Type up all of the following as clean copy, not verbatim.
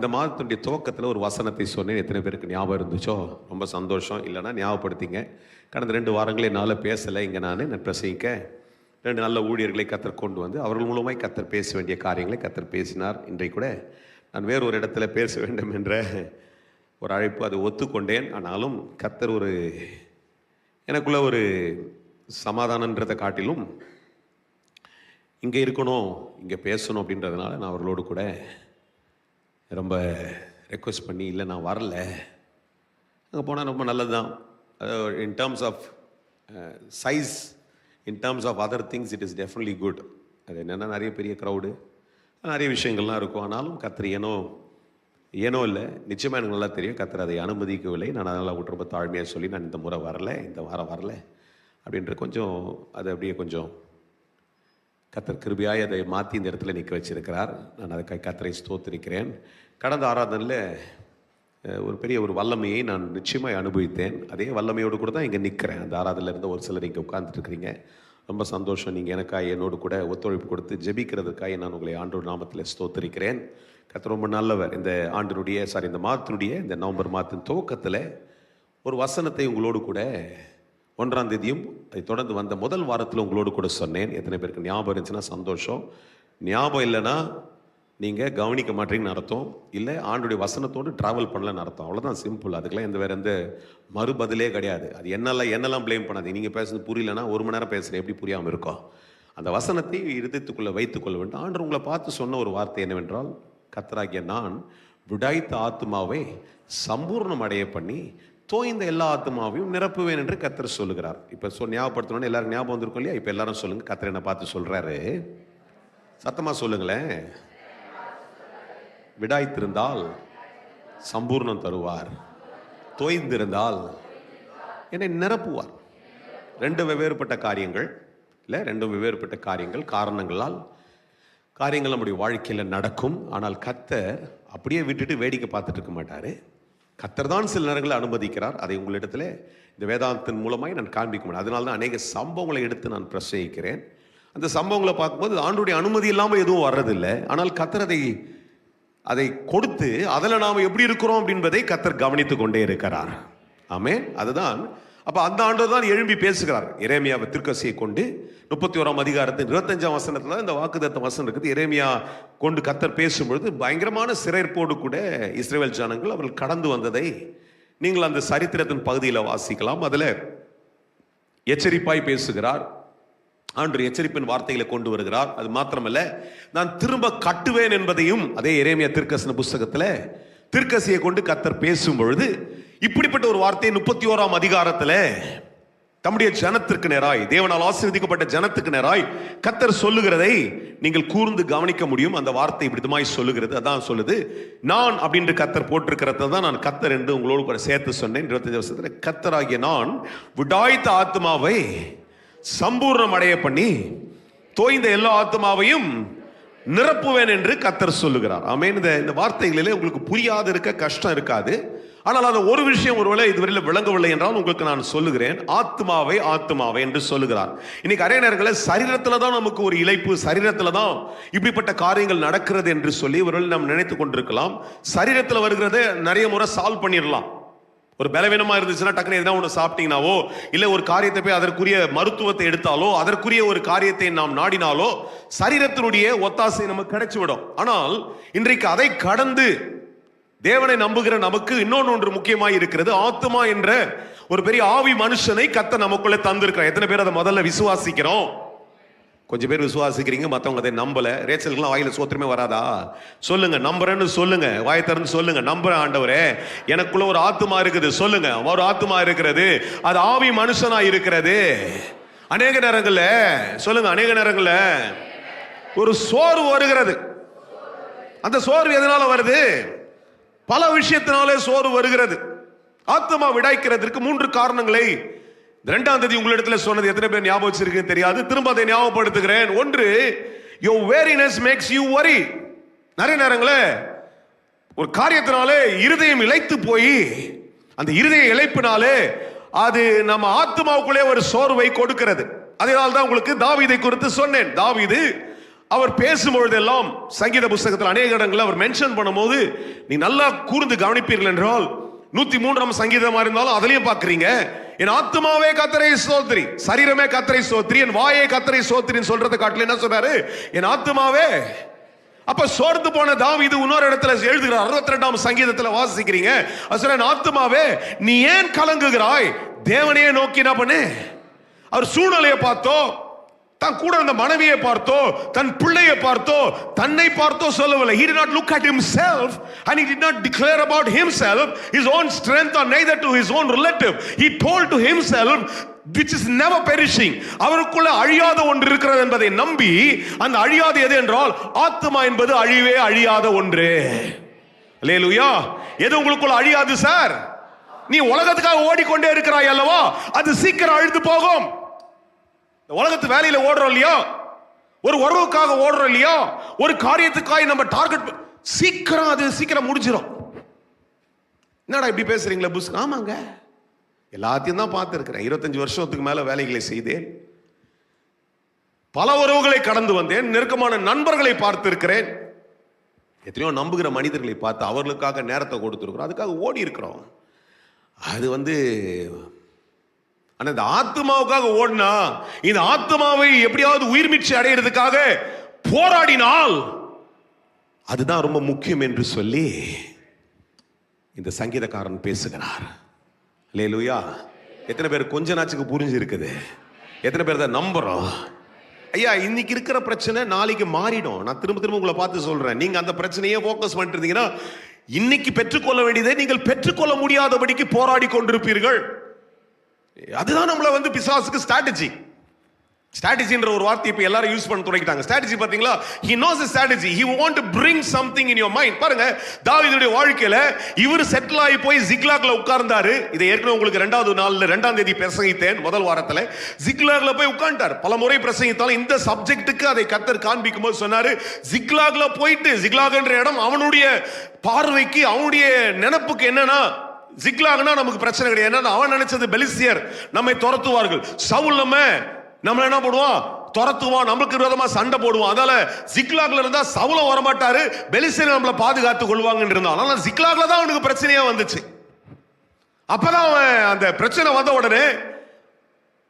இந்த மாதத்துடைய துவக்கத்தில் ஒரு வசனத்தை சொன்னேன். எத்தனை பேருக்கு ஞாபகம் இருந்துச்சோ ரொம்ப சந்தோஷம். இல்லைன்னா ஞாபகப்படுத்திங்க. கடந்த 2 வாரங்களே என்னால் பேசலை. இங்கே நான் பிரசங்கிக்க 2 நல்ல ஊழியர்களை கத்தர் கொண்டு வந்து அவர்கள் மூலமாய் கத்தர் பேச வேண்டிய காரியங்களை கத்தர் பேசினார். இன்றைக்கு கூட நான் வேறு ஒரு இடத்துல பேச வேண்டும் என்ற ஒரு அழைப்பு, அதை ஒத்துக்கொண்டேன். ஆனாலும் கத்தர் எனக்குள்ள ஒரு சமாதானன்றதை காட்டிலும் இங்கே இருக்கணும், இங்கே பேசணும் அப்படின்றதுனால நான் அவர்களோடு கூட ரொம்ப ரெக்வெஸ்ட் பண்ணி, இல்லை நான் வரல, அங்கே போனால் ரொம்ப நல்லது தான். In terms of size, in terms of other things it is definitely good. அது என்னென்னா நிறைய பெரிய க்ரௌடு, நிறைய விஷயங்கள்லாம் இருக்கும். ஆனாலும் கத்தர் ஏனோ இல்லை, நிச்சயமாக எனக்கு நல்லா தெரியும் கத்தர் அதை அனுமதிக்கவில்லை. நான் அதனால் ரொம்ப தாழ்மையாக சொல்லி நான் இந்த முறை வரல, இந்த வாரம் வரல அப்படின்ற கொஞ்சம் அதை அப்படியே கொஞ்சம் கத்தர் கிருபையாய் அதை மாற்றி இந்த இடத்துல நிற்க வச்சிருக்கிறார். நான் அதுக்காக கத்தரை ஸ்தோத்திரிக்கிறேன். கடந்த ஆராதனையில் ஒரு பெரிய ஒரு வல்லமையை நான் நிச்சயமாக அனுபவித்தேன். அதே வல்லமையோடு கூட தான் இங்கே நிற்கிறேன். அந்த ஆராதனையில் இருந்த ஒரு சிலர் இங்கே உட்கார்ந்துருக்கிறீங்க. ரொம்ப சந்தோஷம். நீங்கள் எனக்காக என்னோடு கூட ஒத்துழைப்பு கொடுத்து ஜெபிக்கிறதுக்காக நான் உங்களை ஆண்டவர் நாமத்தில் ஸ்தோத்திரிக்கிறேன். கத்தர் ரொம்ப நல்லவர். இந்த மாதத்தினுடைய இந்த நவம்பர் மாதத்தின் துவக்கத்தில் ஒரு வசனத்தை உங்களோடு கூட 1ஆம் தேதியும் அதை தொடர்ந்து வந்த முதல் வாரத்தில் உங்களோடு கூட சொன்னேன். எத்தனை பேருக்கு ஞாபகம் இருந்துச்சுன்னா சந்தோஷம். ஞாபகம் இல்லைன்னா நீங்கள் கவனிக்க மாட்டீங்கன்னு அர்த்தம், இல்லை ஆண்டுடைய வசனத்தோடு ட்ராவல் பண்ணலன்னு அர்த்தம். அவ்வளோதான், சிம்பிள். அதுக்கெல்லாம் வேறு எந்த மறுபதிலே கிடையாது. அது என்னெல்லாம் ப்ளேம் பண்ணாது. நீங்கள் பேசுறது புரியலன்னா 1 மணி நேரம் பேசுகிறேன், எப்படி புரியாமல் இருக்கும்? அந்த வசனத்தை இருதயத்துக்குள்ளே வைத்துக்கொள்ள வேண்டும். ஆண்டு உங்களை பார்த்து சொன்ன ஒரு வார்த்தை என்னவென்றால், கர்த்தராகிய நான் விடாய்த்த ஆத்துமாவை சம்பூர்ணம் அடைய பண்ணி தோய்ந்த எல்லா ஆத்மாவையும் நிரப்புவேன் என்று கர்த்தர் சொல்லுகிறார். இப்போ ஞாபகப்படுத்தணும்னு எல்லாரும் ஞாபகம் வந்திருக்கும் இல்லையா? இப்போ எல்லாரும் சொல்லுங்க, கர்த்தர் என்ன பார்த்து சொல்றாரு? சத்தமா சொல்லுங்களேன். விடாய்த்திருந்தால் சம்பூர்ணம் தருவார், தோய்ந்திருந்தால் என்னை நிரப்புவார். 2 வெவ்வேறுபட்ட காரியங்கள் இல்லை, 2 வெவ்வேறுபட்ட காரியங்கள். காரியங்கள் நம்முடைய வாழ்க்கையில் நடக்கும். ஆனால் கர்த்தர் அப்படியே விட்டுட்டு வேடிக்கை பார்த்துட்டு இருக்க மாட்டார். கர்த்தர் தான் சில நேரங்களை அனுமதிக்கிறார். அதை உங்களிடத்தில் இந்த வேதாந்தத்தின் மூலமாய் நான் காண்பிக்க முடியும். அதனால தான் அநேக சம்பவங்களை எடுத்து நான் பிரசங்கிக்கிறேன். அந்த சம்பவங்களை பார்க்கும்போது ஆண்டவருடைய அனுமதி இல்லாமல் எதுவும் வர்றதில்லை. ஆனால் கர்த்தர் அதை கொடுத்து அதில் நாம் எப்படி இருக்கிறோம் அப்படின்பதை கர்த்தர் கவனித்து கொண்டே இருக்கிறார். ஆமென். அதுதான். அப்போ அந்த ஆண்டவர் தான் எழும்பி பேசுகிறார். எரேமியாவை தீர்க்கதரிசியை கொண்டு 31ஆம் அதிகாரத்தின் 25ஆம் வசனத்தில் இந்த வாக்குத்தத்த வசனம் இருக்குது. எரேமியா கொண்டு கர்த்தர் பேசும்பொழுது பயங்கரமான சிறைப்போடு கூட இஸ்ரவேல் ஜனங்கள் அவர்கள் கடந்து வந்ததை நீங்கள் அந்த சரித்திரத்தின் பகுதியில் வாசிக்கலாம். அதில் எச்சரிப்பாய் பேசுகிறார். ஆண்டு எச்சரிப்பின் வார்த்தைகளை கொண்டு வருகிறார். அது மாத்திரமல்ல, நான் திரும்ப கட்டுவேன் என்பதையும் அதே எரேமியா தீர்க்கதரிசன புஸ்தகத்தில் தீர்க்கதரிசியை கொண்டு கர்த்தர் பேசும் பொழுது இப்படிப்பட்ட ஒரு வார்த்தையை 31ஆம் அதிகாரத்தில் தம்முடைய ஜனத்திற்கு நேராய், தேவனால் ஆசீர்வதிக்கப்பட்ட ஜனத்துக்கு நேராய் கர்த்தர் சொல்லுகிறதை நீங்கள் கூர்ந்து கவனிக்க முடியும். அந்த வார்த்தை இப்படிமாய் சொல்லுகிறது. அதான் சொல்லுது, நான் அப்படின்று கர்த்தர் போட்டிருக்கிறத தான் நான் கர்த்தர் என்று உங்களோடு கூட சேர்த்து சொன்னேன். 25 வருஷத்தில் கர்த்தராகிய நான் விடாய்த்த ஆத்மாவை சம்பூர்ணம் அடைய பண்ணி தோய்ந்த எல்லா ஆத்மாவையும் நிரப்புவேன் என்று கர்த்தர் சொல்லுகிறார். ஆமென். இந்த வார்த்தைகளிலே உங்களுக்கு புரியாது இருக்க கஷ்டம் இருக்காது. ஆனால் அந்த ஒரு விஷயம் ஒருவேளை இதுவரையில் விளங்கவில்லை என்றால் உங்களுக்கு நான் சொல்லுகிறேன். ஆத்மாவை என்று சொல்லுகிறார். இன்னைக்கு நிறைய நேரங்களில் சரீரத்தில் தான் நமக்கு ஒரு இழைப்பு, சரீரத்தில் தான் இப்படிப்பட்ட காரியங்கள் நடக்கிறது என்று சொல்லி ஒருவேளை நாம் நினைத்து கொண்டிருக்கலாம். சரீரத்தில் வருகிறத நிறைய முறை சால்வ் பண்ணிடலாம். ஒரு பலவீனமா இருந்துச்சுன்னா டக்குனு எதுனா ஒன்று சாப்பிட்டீங்கன்னாவோ, இல்லை ஒரு காரியத்தை போய் அதற்குரிய மருத்துவத்தை எடுத்தாலோ, அதற்குரிய ஒரு காரியத்தை நாம் நாடினாலோ சரீரத்தினுடைய ஒத்தாசை நமக்கு கிடைச்சுவிடும். ஆனால் இன்றைக்கு அதை கடந்து தேவனை நம்புகிற நமக்கு இன்னொன்று முக்கியமாய் இருக்கிறது. ஆத்மா என்ற ஒரு பெரிய ஆவி மனுஷனை கர்த்தர் நமக்குள்ளே தந்திருக்கிறார். எத்தனை பேர் அதை முதல்ல விசுவாசிக்கிறோம்? கொஞ்சம் பேர் விசுவாசிக்கிறீங்க, மற்றவங்க அதை நம்பல. ரேச்சலுக்குலாம் வாயில சோத்திரமே வராதா? சொல்லுங்க, நம்புறேன்னு சொல்லுங்க, வாயை திறந்து சொல்லுங்க, நம்புறேன் ஆண்டவரே, எனக்குள்ள ஒரு ஆத்மா இருக்குது. சொல்லுங்க, ஒரு ஆத்மா இருக்கிறது, அது ஆவி மனுஷனா இருக்கிறது. அநேக நேரங்கள்ல சொல்லுங்க, அநேக நேரங்கள்ல ஒரு சோர்வு வருகிறது. அந்த சோர்வு எதனால வருது? பல விஷயத்தினாலே சோர்வு வருகிறது. ஆத்மா விடாய்க்கிறதுக்கு 3 காரணங்களை 2ஆம் தேதி உங்களிடத்தில் சொன்னது எத்தனை பேர் ஞாபகம் வச்சிருக்கு தெரியாது. திரும்ப அதை ஞாபகப்படுத்துகிறேன். 1, your weariness makes you worry. நிறைய நேரங்களே ஒரு காரியத்தினாலே இருதயம் இளைத்து போய் அந்த இருதய இளைப்பினாலே அது நம்ம ஆத்மாவுக்குள்ளே ஒரு சோர்வை கொடுக்கிறது. அதனால தான் உங்களுக்கு தாவீதை குறித்து சொன்னேன். தாவீது அவர் பேசும்பொழுதெல்லாம் சங்கீத புஸ்தகத்தில் அநேக இடங்களில் அவர் மென்ஷன் பண்ணும்போது நீ நல்லா கூர்ந்து கவனிப்பீர்கள் என்றால் 103ஆம் சங்கீதமா இருந்தாலும் அதுலயும் பாக்குறீங்க, என் ஆத்துமாவே கர்த்தரை ஸ்தோத்திரி, சரீரமே கர்த்தரை ஸ்தோத்திரி, என் வாயே கர்த்தரை ஸ்தோத்திரின்னு சொல்றதை காட்டில என்ன சொல்றாரு, என் ஆத்துமாவே. அப்ப சோர்ந்து போன தாவீது இன்னொரு இடத்துல எழுதுகிறார், 62ஆம் சங்கீதத்துல வாசிக்கிறீங்க, என் ஆத்துமாவே நீ ஏன் கலங்குகிறாய், தேவனையே நோக்கி என்ன பண்ணு. அவர் சூழ்நிலையை பார்த்தோ, தன் கூட இருந்த மனைவியை பார்த்தோ, தன் பிள்ளையை பார்த்தோ, தன்னை பார்த்தோ சொல்லவில்லை. He did not look at himself and he did not declare about himself his own strength or neither to his own relative. He told to himself which is never perishing. அவருக்குள்ள அழியாத ஒன்று இருக்கிறது என்பதை நம்பி, அந்த அழியாத எது என்றால் ஆத்மா என்பது அழிவே அழியாத ஒன்று. அல்லேலூயா. எது உங்களுக்குள்ள அழியாது சார்? நீ உலகத்துக்காக ஓடிக்கொண்டே இருக்கிறாய் அல்லவா, அது சீக்கிரம் அழிந்து போகும். உலகத்து வேலையில ஓடுறோம் இல்லையா, ஒரு உறவுக்காக ஓடுறோம் இல்லையா, ஒரு காரியத்துக்காக நம்ம டார்கெட், சீக்கிரம் முடிஞ்சிடும். என்னடா இப்படி பேசுறீங்களா புஷ்? ஆமாங்க, எல்லாத்தையும் தான் பார்த்துருக்கிறேன். 25 வருஷத்துக்கு மேல வேலைகளை செய்தேன், பல உறவுகளை கடந்து வந்தேன், நெருக்கமான நண்பர்களை பார்த்திருக்கிறேன், எத்தனையோ நம்புகிற மனிதர்களை பார்த்து அவர்களுக்காக நேரத்தை கொடுத்துருக்கிறோம், அதுக்காக ஓடி இருக்கிறோம். அது ஆனா இந்த ஆத்மாவுக்காக ஓடினா, இந்த ஆத்மாவை எப்படியாவது உயிர்மீட்சி அடையிறதுக்காக போராடினால் அதுதான் ரொம்ப முக்கியம் என்று சொல்லி இந்த சங்கீதக்காரன் பேசுகிறார். அல்லேலூயா. எத்தனை பேர் கொஞ்ச நாச்சுக்கு புரிஞ்சு இருக்குது? எத்தனை பேர் தான் நம்புறோம்? ஐயா, இன்னைக்கு இருக்கிற பிரச்சனை நாளைக்கு மாறிடும். நான் திரும்ப உங்களை பார்த்து சொல்றேன், நீங்க அந்த பிரச்சனையே போக்கஸ் பண்ணிட்டு இருந்தீங்கன்னா இன்னைக்கு பெற்றுக்கொள்ள வேண்டியதை நீங்கள் பெற்றுக்கொள்ள முடியாதபடிக்கு போராடி கொண்டிருப்பீர்கள். அதுதான் நம்மள பிசாசுக்கு ஸ்ட்ராட்டஜின்ற ஒரு வார்த்தை இப்ப எல்லாரும் யூஸ் பண்ண தொடங்கிட்டாங்க. ஸ்ட்ராட்டஜி பாத்தீங்களா? he knows the strategy, he want to bring something in your mind. பாருங்க, தாவீதுடைய வாழ்க்கையில இவர் செட்டில் ஆகி போய் ஜிக்லாக்ல உட்கார்ந்தாரு. இதை ஏற்கனவே உங்களுக்கு 2வது நாள்ல 2ஆம் தேதி பிரசங்கித்தேன். முதல் வாரத்துல ஜிக்லாக்ல போய் உட்கார்ந்தார். பல முறை பிரசங்கித்தாலும் இந்த சப்ஜெக்ட்டுக்கு அதை கர்த்தர் காண்பிக்கும் போது சொன்னாரு, ஜிக்லாக்ல போயிட்டு, ஜிக்லாக்ன்ற இடம் அவனுடைய பார்வைக்கு, அவனுடைய நினைப்புக்கு என்னன்னா, ஜிக்லாக்னா நமக்கு பிரச்சனை கிடையாது. என்னன்னா அவன் நினைச்சது பெலிஸ்தியர் நம்மை துரத்துவார்கள், சவுல் நம்ம என்ன பண்ணுவான், துரத்துவான், நமக்கு விரோதமா சண்டை போடுவான். அதனால ஜிக்லாக்ல இருந்தா சவுலம் வரமாட்டாரு, பெலிஸ்தியர் நம்மளை பாதுகாத்துக் கொள்வாங்கன்னு இருந்தான். அதனால ஜிக்லாக்ல தான் அவனுக்கு பிரச்சனையா வந்துச்சு. அப்பதான் அவன் அந்த பிரச்சனை வந்த உடனே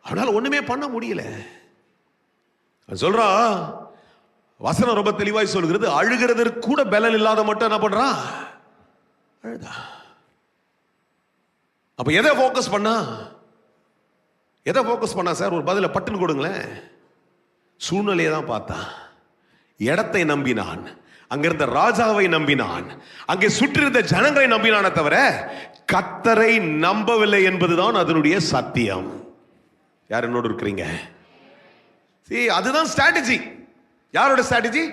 அவனால ஒண்ணுமே பண்ண முடியல. சொல்றான், வசனம் ரொம்ப தெளிவாய் சொல்கிறது, அழுகிறதற்கு கூட பலன் இல்லாத மட்டும் என்ன பண்றான், அழுதா. அப்ப எதை போக்கஸ் பண்ணா சார்? ஒரு பதில பட்டுன்னு கொடுங்களேன். சூழ்நிலையை தான் பார்த்தான், இடத்தை நம்பினான், அங்கிருந்த ராஜாவை நம்பினான், அங்கே சுற்றிருந்த ஜனங்களை நம்பினானே தவிர கர்த்தரை நம்பவில்லை என்பதுதான் அதனுடைய சத்தியம். யார் என்னோடு இருக்கிறீங்க? அதுதான் ஸ்ட்ராட்டஜி. யாரோட strategy?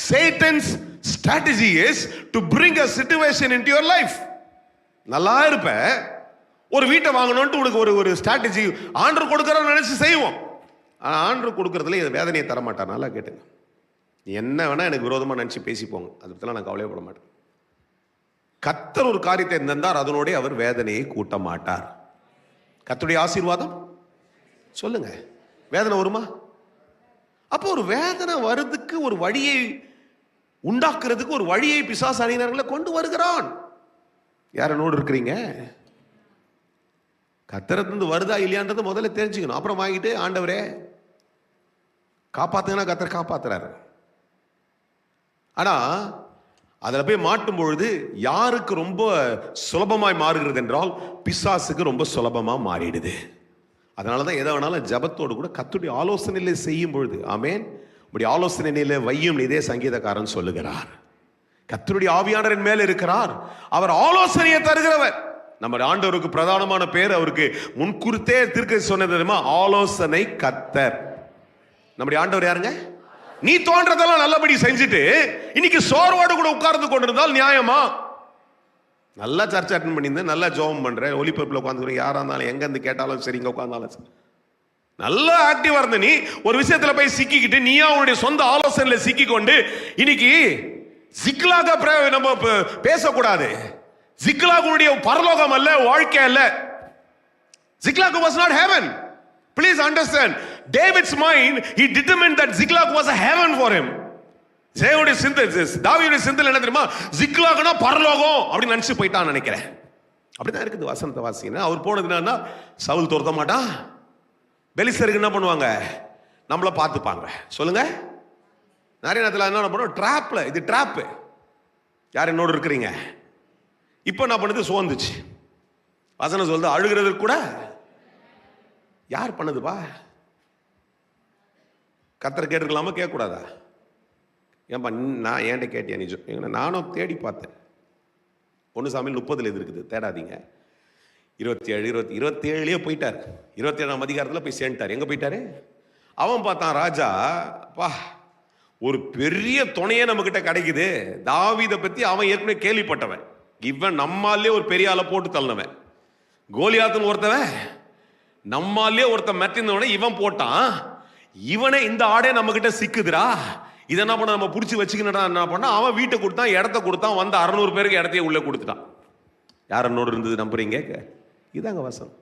Satan's strategy is to bring a situation into your life. நல்லா இருப்ப, ஒரு வீட்டை வாங்கணும்னு உனக்கு ஒரு ஸ்ட்ராட்டஜி ஆண்டவர் கொடுக்கறன்னு நினைச்சு செய்வோம். ஆண்டவர் கொடுக்கறதுல வேதனையை தர மாட்டார். நல்லா கேட்டுங்க, என்ன வேணா எனக்கு விரோதமா நினைச்சு பேசிப்போங்க, அதை பத்திலாம் நான் கவலைப்பட மாட்டேன். கர்த்தர் ஒரு காரியத்தை இருந்தார், அதனோட அவர் வேதனையை கூட்ட மாட்டார். கர்த்தருடைய ஆசீர்வாதம் சொல்லுங்க, வேதனை வருமா? அப்போ ஒரு வேதனை வருதுக்கு ஒரு வழியை உண்டாக்குறதுக்கு ஒரு வழியை பிசாசு அணியினர்களை கொண்டு வருகிறான். யார் என்னோடு இருக்கிறீங்க? கர்த்தரிலிருந்து வருதா இல்லையான்றது முதல்ல தெரிஞ்சுக்கணும். அப்புறம் வாங்கிட்டு ஆண்டவரே காப்பாத்துங்கன்னா கர்த்தர் காப்பாத்துறாரு. ஆனா அதுல போய் மாட்டும் பொழுது யாருக்கு ரொம்ப சுலபமாய் மாறுகிறது என்றால் பிசாசுக்கு ரொம்ப சுலபமா மாறிடுது. அதனாலதான் எதை வேணாலும் ஜபத்தோடு கூட கர்த்தருடைய ஆலோசனையில செய்யும் பொழுது, ஆமென், இப்படி ஆலோசனையில வையும் இதே சங்கீதக்காரன் சொல்லுகிறார். கர்த்தருடைய ஆவியானவரின் மேல் இருக்கிறார், அவர் ஆலோசனையை தருகிறவர். நம்ம ஆண்டவருக்கு பிரதானமான பேர், அவருக்கு முன்குறித்தே தீர்க்க சொன்னது தெரியுமா? ஆலோசனை கர்த்தர். நம்முடைய ஆண்டவர் யாருங்க? நீ தோன்றதெல்லாம் நல்லபடி செஞ்சுட்டு இன்னைக்கு சோர்வோடு கூட உட்கார்ந்து கொண்டிருந்தால் நியாயமா? நல்லா சர்ச்சை அட்டன் பண்ணியிருந்தேன், நல்லா ஜோபம் பண்றேன், ஒலிபரப்புல உட்காந்துக்கிறேன், யாரா இருந்தாலும் எங்க இருந்து கேட்டாலும் சரி, இங்க உட்கார்ந்தாலும் சரி, நல்லா ஆக்டிவா இருந்த நீ ஒரு விஷயத்துல போய் சிக்கிக்கிட்டு நீயா உன்னுடைய சொந்த ஆலோசனையில சிக்கிக்கொண்டு இன்னைக்கு சிக்லாக நம்ம பேசக்கூடாது. சிக்லாகுடைய பரலோகம் அல்ல, வாழ்க்கை அல்ல. Ziklag was not heaven. Please understand, David's mind, he determined that Ziklag was a heaven for him. தேவனுடைய சிந்தை, தாவீதுடைய சிந்தையில் என்ன தெரியுமா? சிக்லாக்னா பரலோகம் அப்படின்னு நினைச்சு போயிட்டான்னு நினைக்கிறேன். அப்படிதான் இருக்குது வசனத்தை வாசிங்க. அவர் போனது என்னன்னா, சவுல் துரத்த மாட்டான், பெலிஸ்தருக்கு என்ன பண்ணுவாங்க, நம்மள பார்த்துப்பாங்க. சொல்லுங்க. நிறைய நேரத்தில் என்ன பண்ணுவோம், ட்ராப்ல, இது ட்ராப்பு. யார் என்னோடு இருக்கிறீங்க? இப்போ என்ன பண்ணுது, சோர்ந்துச்சு. வசனம் சொல்லுது அழுகிறது கூட யார் பண்ணுதுப்பா? கர்த்தர் கேட்டுக்கலாமா, கேட்கக்கூடாதா? ஏன்பா நான் ஏன்ட்ட கேட்டியா நீ? நானும் தேடி பார்த்தேன். 1 சாமுவேல் 30 இது இருக்குது, தேடாதீங்க. 27 போயிட்டார். 27ஆம் அதிகாரத்தில் போய் சேர்ந்துட்டார். எங்க போயிட்டாரு? அவன் பார்த்தான், ராஜா பா ஒரு பெரிய துணையே நம்ம கிட்ட கிடைக்குது. தாவீதை பத்தி அவன் ஏற்கனவே கேள்விப்பட்டவன். இவன் நம்மாலே ஒரு பெரிய ஆளை போட்டு தள்ளினவன். கோலியாத்துன்னு ஒருத்தவன் நம்மாலே ஒருத்தன் மெட்டினவனை இவன் போட்டான். இவனே இந்த ஆடே நம்ம கிட்ட சிக்குதுரா, இதை என்ன பண்ண நம்ம பிடிச்சி வச்சுக்கணும்டா. என்ன பண்ணா, அவன் வீட்டை கொடுத்தான், இடத்த கொடுத்தான், வந்து 600 பேருக்கு இடத்தையே உள்ள கொடுத்துட்டான். யார் என்னோடு இருந்தது நம்புறீங்க? இதாங்க வசனம்.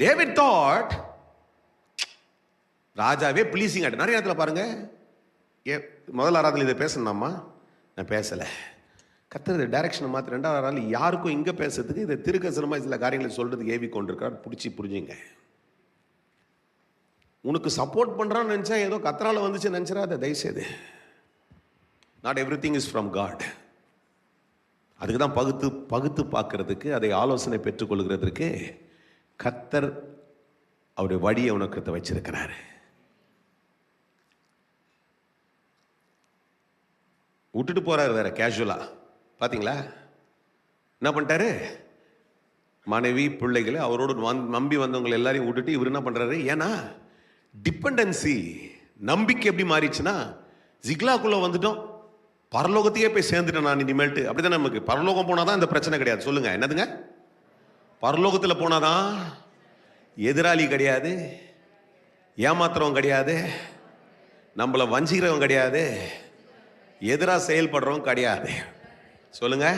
டேவிட் தாட் ராஜாவே ப்ளீசிங் ஆகிட்டு. நிறைய இடத்துல பாருங்க, முதல் ஆராதனை இதை பேசணும்மா, நான் பேசலை. கர்த்தர் டைரக்ஷனை மாற்றி 2வது ஆராதனை யாருக்கும் இங்கே பேசுறதுக்கு இதை திருக்கசனமாக சில காரியங்களை சொல்றதுக்கு ஏவி கொண்டிருக்கார். பிடிச்சி புரிஞ்சுங்க. உனக்கு சப்போர்ட் பண்றான்னு நினைச்சா ஏதோ கத்தரால வந்துச்சு நினைச்சிடாத, தயவுசெய்து. Not everything is from God. அதுக்கு தான் பகுத்து பார்க்கறதுக்கு, அதை ஆலோசனை பெற்றுக்கொள்கிறதுக்கு கர்த்தர் அவருடைய வழியை உனக்கு வச்சிருக்கிறாரு. விட்டுட்டு போறாரு வேற கேஷுவலா. பாத்தீங்களா என்ன பண்ணிட்டாரு? மனைவி பிள்ளைகளை அவரோடு நம்பி வந்தவங்களை எல்லாரையும் விட்டுட்டு இவர் என்ன பண்றாரு? ஏன்னா டிபெண்டன்சி, நம்பிக்கை எப்படி மாறிடுச்சுன்னா, ஜிக்லாக்குள்ள வந்துட்டோம், பரலோகத்தையே போய் சேர்ந்துட்டேன் நான் இனிமேல்ட்டு. அப்படிதான் நமக்கு பரலோகம் போனாதான் இந்த பிரச்சனை கிடையாது. சொல்லுங்க, என்னதுங்க? பரலோகத்தில் போனாதான் எதிராளி கிடையாது, ஏமாத்துறவங்க கிடையாது, நம்மளை வஞ்சிக்கிறவங்க கிடையாது, எதிராக செயல்படுறவங்க கிடையாது. சொல்லுங்க.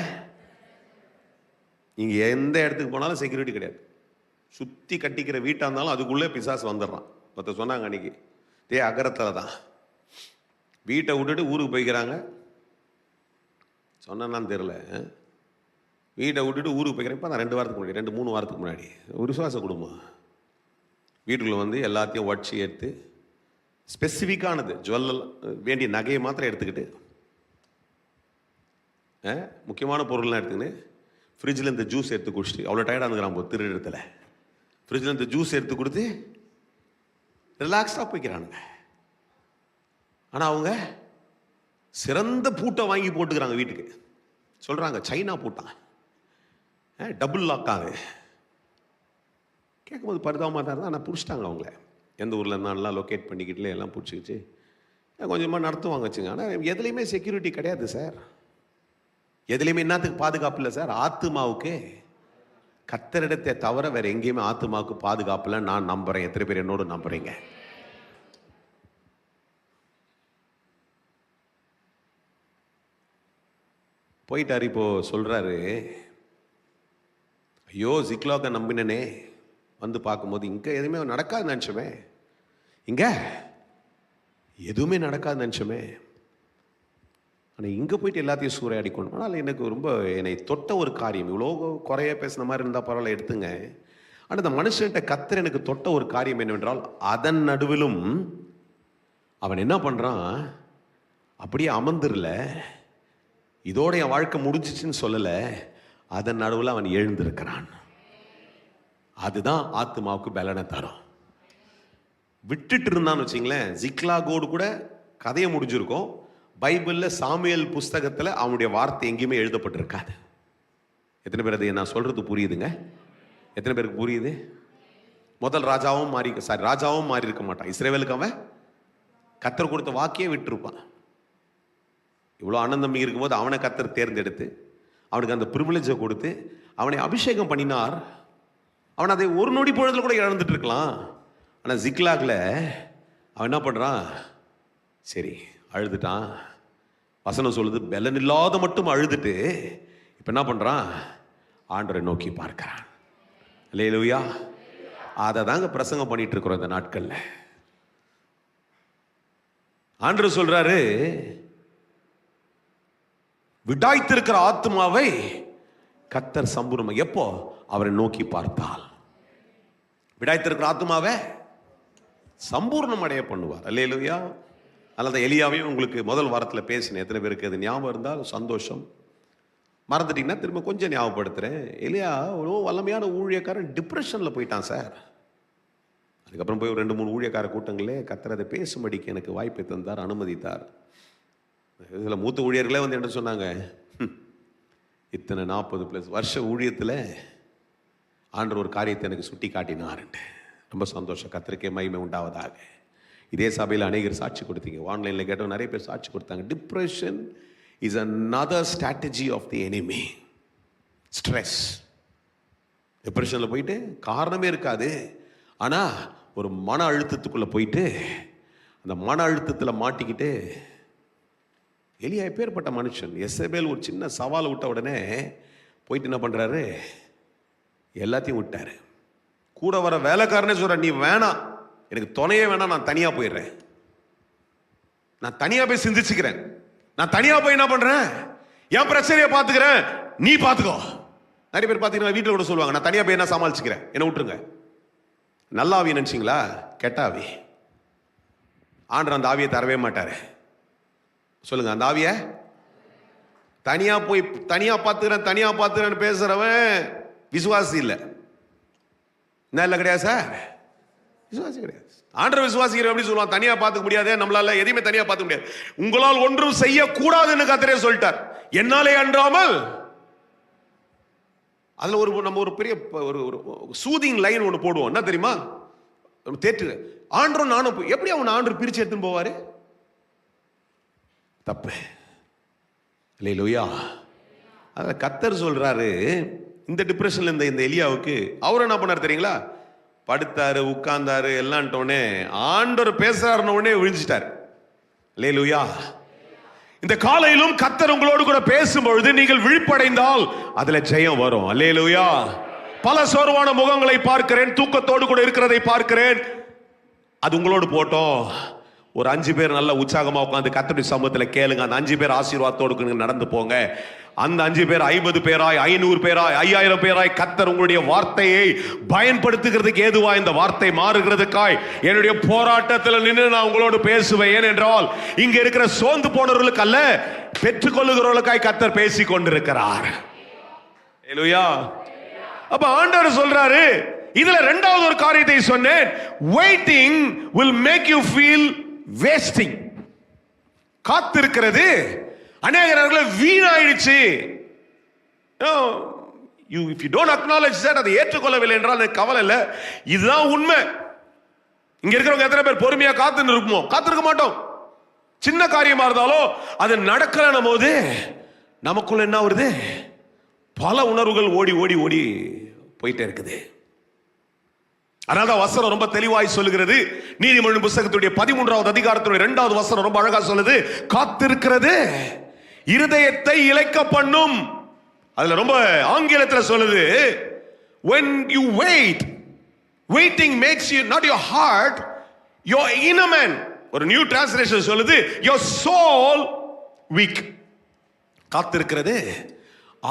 இங்க எந்த இடத்துக்கு போனாலும் செக்யூரிட்டி கிடையாது. சுத்தி கட்டிக்கிற வீட்டா இருந்தாலும் அதுக்குள்ளே பிசாசு வந்துடுறான். மற்ற சொன்னாங்க அன்னைக்கு, அகரத்தில் தான் வீட்டை விட்டுட்டு ஊருக்கு போய்க்கிறாங்க. சொன்னான்னு தெரியல. வீட்டை விட்டுட்டு ஊருக்கு போய்க்கிறேன். இப்போ தான் 2 வாரத்துக்கு முன்னாடி, 2-3 வாரத்துக்கு முன்னாடி ஒரு விசுவாச குடும்பம் வீட்டுக்குள்ள வந்து எல்லாத்தையும் உடச்சி எடுத்து, ஸ்பெசிஃபிக்கானது ஜுவல்லல் வேண்டிய நகையை மாத்திரம் எடுத்துக்கிட்டு, முக்கியமான பொருள்லாம் எடுத்துக்கின்னு ஃப்ரிட்ஜில் இந்த ஜூஸ் எடுத்து குடிச்சிட்டு, அவ்வளோ டயர்டாக இருந்துக்கிறான் போது திருடத்தில், ஃப்ரிட்ஜில் இந்த ஜூஸ் எடுத்து கொடுத்து ரிலாக்ஸ்டாக போய்க்கிறானுங்க. ஆனால் அவங்க சிறந்த பூட்டை வாங்கி போட்டுக்கிறாங்க வீட்டுக்கு. சொல்கிறாங்க சைனா பூட்டான், டபுள் லாக்காது. கேட்கும்போது பரிதாபமாக தான் இருந்தால், ஆனால் பிடிச்சிட்டாங்க அவங்கள. எந்த ஊரில் இருந்தாலும் லொக்கேட் பண்ணிக்கிட்டுல எல்லாம் பிடிச்சிக்கிச்சு கொஞ்சமாக நடத்துவாங்க வச்சுங்க. ஆனால் எதுலேயுமே செக்யூரிட்டி கிடையாது சார். எதுலேயுமே என்னத்துக்கு பாதுகாப்பு இல்லை சார்? ஆத்துமாவுக்கு கர்த்தரிடத்தை தவிர வேற எங்கேயுமே ஆத்துமாவுக்கு பாதுகாப்பு இல்லை. நான் நம்புறேன். எத்தனை பேர் என்னோடு நம்புறீங்க? போயிட்டாரு. இப்போ சொல்றாரு, ஐயோ ஜிக்லாக நம்பினனே. வந்து பார்க்கும்போது இங்க எதுவுமே நடக்காது நினைச்சோமே, இங்க எதுவுமே நடக்காது நினைச்சோமே. ஆனால் இங்கே போயிட்டு எல்லாத்தையும் சூறையாடி கொண்டு. ஆனால் எனக்கு ரொம்ப என்னை தொட்ட ஒரு காரியம், இவ்வளோ குறைய பேசின மாதிரி இருந்தால் பரவாயில்ல எடுத்துங்க. ஆனால் இந்த மனுஷன்கிட்ட கர்த்தர் எனக்கு தொட்ட ஒரு காரியம் என்னவென்றால், அதன் நடுவிலும் அவன் என்ன பண்ணுறான், அப்படியே அமர்ந்துடல, இதோட என் வாழ்க்கை முடிஞ்சிச்சுன்னு சொல்லலை, அதன் நடுவில் அவன் எழுந்திருக்கிறான். அதுதான் ஆத்துமாவுக்கு பலனை தரும். விட்டுட்டு இருந்தான்னு வச்சிங்களேன், ஜிக்லாகோடு கூட கதையை முடிஞ்சிருக்கும். பைபிளில் சாமுவேல் புஸ்தகத்தில் அவனுடைய வார்த்தை எங்கேயுமே எழுதப்பட்டிருக்காது. எத்தனை பேர் அதை நான் சொல்றது புரியுதுங்க? எத்தனை பேருக்கு புரியுது? முதல் ராஜாவும் மாறி இருக்க மாட்டான். இஸ்ரவேலுக்கு அவன் கர்த்தர் கொடுத்த வாக்கியே விட்டுருப்பான். இவ்வளோ அண்ணன் தம்பி இருக்கும்போது அவனை கர்த்தர் தேர்ந்தெடுத்து அவனுக்கு அந்த ப்ரிவிலேஜை கொடுத்து அவனை அபிஷேகம் பண்ணினார். அவன் அதை ஒரு நொடி பொழுதுல கூட இழந்துட்டு இருக்கலாம். ஆனால் ஜிக்லாகில் அவன் என்ன பண்ணுறான், சரி அழுதுட்டான். வசனம் சொல்லுது, பலன் இல்லாத மட்டும் அழுதுட்டு இப்போ என்ன பண்ணுறான், ஆண்டவரை நோக்கி பார்க்கிறான். அல்லேலூயா. அதை தாங்க பிரசங்கம் பண்ணிட்டு இருக்கிறோம் இந்த நாட்களில். ஆண்டவர் சொல்றாரு, விடாய்த்திருக்கிற ஆத்மாவை கர்த்தர் சம்பூர்ணமா, எப்போ அவரை நோக்கி பார்த்தால் விடாய்த்திருக்கிற ஆத்மாவை சம்பூர்ணம் அடைய பண்ணுவார். அல்லேலூயா. அதனால எலியாவையும் உங்களுக்கு முதல் வாரத்தில் பேசினேன். எத்தனை பேருக்கு அது ஞாபகம் இருந்தால் சந்தோஷம். மறந்துட்டீங்கன்னா திரும்ப கொஞ்சம் ஞாபகப்படுத்துறேன். எலியா ஒரு வல்லமையான ஊழியக்காரன் டிப்ரெஷன்ல போயிட்டான் சார். அதுக்கப்புறம் போய் ஒரு 2-3 ஊழியக்கார கூட்டங்களே கர்த்தர் அதை பேசும்படிக்கு எனக்கு வாய்ப்பை தந்தார், அனுமதித்தார். இதில் மூத்த ஊழியர்களே வந்து என்ன சொன்னாங்க, இத்தனை 40+ வருஷ ஊழியத்தில் ஆண்டவர் ஒரு காரியத்தை எனக்கு சுட்டி காட்டினார்ன்ட்டு. ரொம்ப சந்தோஷம். கர்த்தருக்கே மகிமை உண்டாவதாக. இதே சபையில் அநேகர் சாட்சி கொடுத்தீங்க, ஆன்லைனில் கேட்டவங்க நிறைய பேர் சாட்சி கொடுத்தாங்க. Depression is another strategy of the enemy. Stress. டிப்ரெஷனில் போயிட்டு காரணமே இருக்காது, ஆனால் ஒரு மன அழுத்தத்துக்குள்ளே போயிட்டு அந்த மன அழுத்தத்தில் மாட்டிக்கிட்டு, எலியா எப்பேற்பட்ட மனுஷன். எசபேல் ஒரு சின்ன சவால் விட்ட உடனே போயிட்டு என்ன பண்ணுறாரு, எல்லாத்தையும் விட்டாரு. கூட வர வேலைக்காரனே சொல்ற, நீ வேணாம், எனக்கு துணையே வேணாம், நான் தனியாக போயிடுறேன், நான் தனியாக போய் சிந்திச்சுக்கிறேன், நான் தனியாக போய் என்ன பண்ணுறேன், என் பிரச்சனையை பார்த்துக்கிறேன், நீ பார்த்துக்கோ. நிறைய பேர் பார்த்தீங்கன்னா வீட்டில் கூட சொல்லுவாங்க, நான் தனியாக போய் என்ன சமாளிச்சுக்கிறேன், என்ன விட்டுருங்க. நல்ல ஆவி நினச்சிங்களா? கெட்ட ஆவி. ஆண்டவர் அந்த ஆவியை தரவே மாட்டாரு. சொல்லுங்க, அந்த ஆவிய தனியா போய் தனியா பார்த்துக்கிறேன் பேசுறவன் விசுவாசி இல்லை. என்ன கிடையாது சார், விசுவாசி கிடையாது. ஆண்டவர் விசுவாசிக்கிற எப்படி சொல்லுவான், தனியா பார்த்துக்க முடியாது, நம்மளால எதையுமே தனியா பார்த்துக்க முடியாது, உங்களால் ஒன்றும் செய்யக்கூடாதுன்னு கர்த்தரே சொல்லிட்டார். என்னாலே அன்றாமல். அதுல நம்ம ஒரு பெரிய ஒரு சூதிங் லைன் ஒன்று போடுவோம். என்ன தெரியுமா, தேற்று ஆண்டரும் நானும் எப்படி அவன் ஆண்டர் பிரிச்சு எடுத்துன்னு போவாரு? தப்பு. அல்லேலூயா. அத கர்த்தர் சொல்றாரு, இந்த டிப்ரெஷன்ல இந்த எலியாவுக்கு அவர் என்ன பண்ணார் தெரியுங்களா? படுத்தாரு, உட்கார்ந்தாரு, எல்லான்ட்டோடனே ஆண்டவர் பேசுறாருன்னு உடனே விழிஞ்சிட்டார். அல்லேலூயா. இந்த காலையிலும் கர்த்தர் உங்களோடு கூட பேசும்பொழுது நீங்கள் விழிப்படைந்தால் அதுல ஜெயம் வரும். அல்லேலூயா. பல சோர்வான முகங்களை பார்க்கிறேன், தூக்கத்தோடு கூட இருக்கிறதை பார்க்கிறேன். அது உங்களோடு போட்டோம். ஒரு 5 பேர் நல்ல உற்சாகமா உட்காந்து கர்த்தருடைய சமூகத்தில் கேளுங்க. அந்த 5 பேர் ஆசீர்வாதத்தோடு நடந்து போங்க. அந்த 5 பேர் 50 பேராய், 500 பேராய், 5000 பேராய் கர்த்தர் உங்களுடைய வார்த்தையை பயன்படுத்துகிறதுக்கு ஏதுவா இந்த வார்த்தை மாறுகிறதுக்காய் என்னுடைய போராட்டத்தில் நின்று நான் உங்களோடு பேசுவேன். ஏனென்றால் இங்க இருக்கிற சோர்ந்து போனவர்களுக்கு அல்ல, பெற்றுக்கொள்ளுகிறவர்களுக்காய் கர்த்தர் பேசி கொண்டிருக்கிறார். அல்லேலூயா. அப்ப ஆண்டவர் சொல்றாரு, இதுல 2வது ஒரு காரியத்தை சொன்னேன், waiting will make you feel wasting. காத்திருக்கிறது அநேக நேரங்களில் வீணாயிடுச்சு. if you don't acknowledge that, அதை ஏற்றுக்கொள்ளவில்லை என்றால் எனக்கு கவலை இல்லை. இதுதான் உண்மை. இங்க இருக்கிறவங்க எத்தனை பேர் பொறுமையா காத்து இருப்போம்? காத்திருக்க மாட்டோம். சின்ன காரியமா இருந்தாலும் அது நடக்கலன்னும் போது நமக்குள்ள என்ன வருது, பல உணர்வுகள் ஓடி ஓடி ஓடி போயிட்டே இருக்குது. அதனால வசனம் ரொம்ப தெளிவாய் சொல்லுகிறது. நீதிமொழியின் புத்தகத்துடைய 13வது அதிகாரத்துடைய 2வது வசனம் ரொம்ப அழகா சொல்லுது, காத்திருக்கிறது இருதயத்தை இளைக்க பண்ணும். அதுல ரொம்ப ஆங்கிலத்தில் சொல்லுது, when you wait, waiting makes you not your heart, your inner man. ஒரு நியூ டிரான்ஸ்லேஷன் சொல்லுது, your soul weak. காத்திருக்கிறது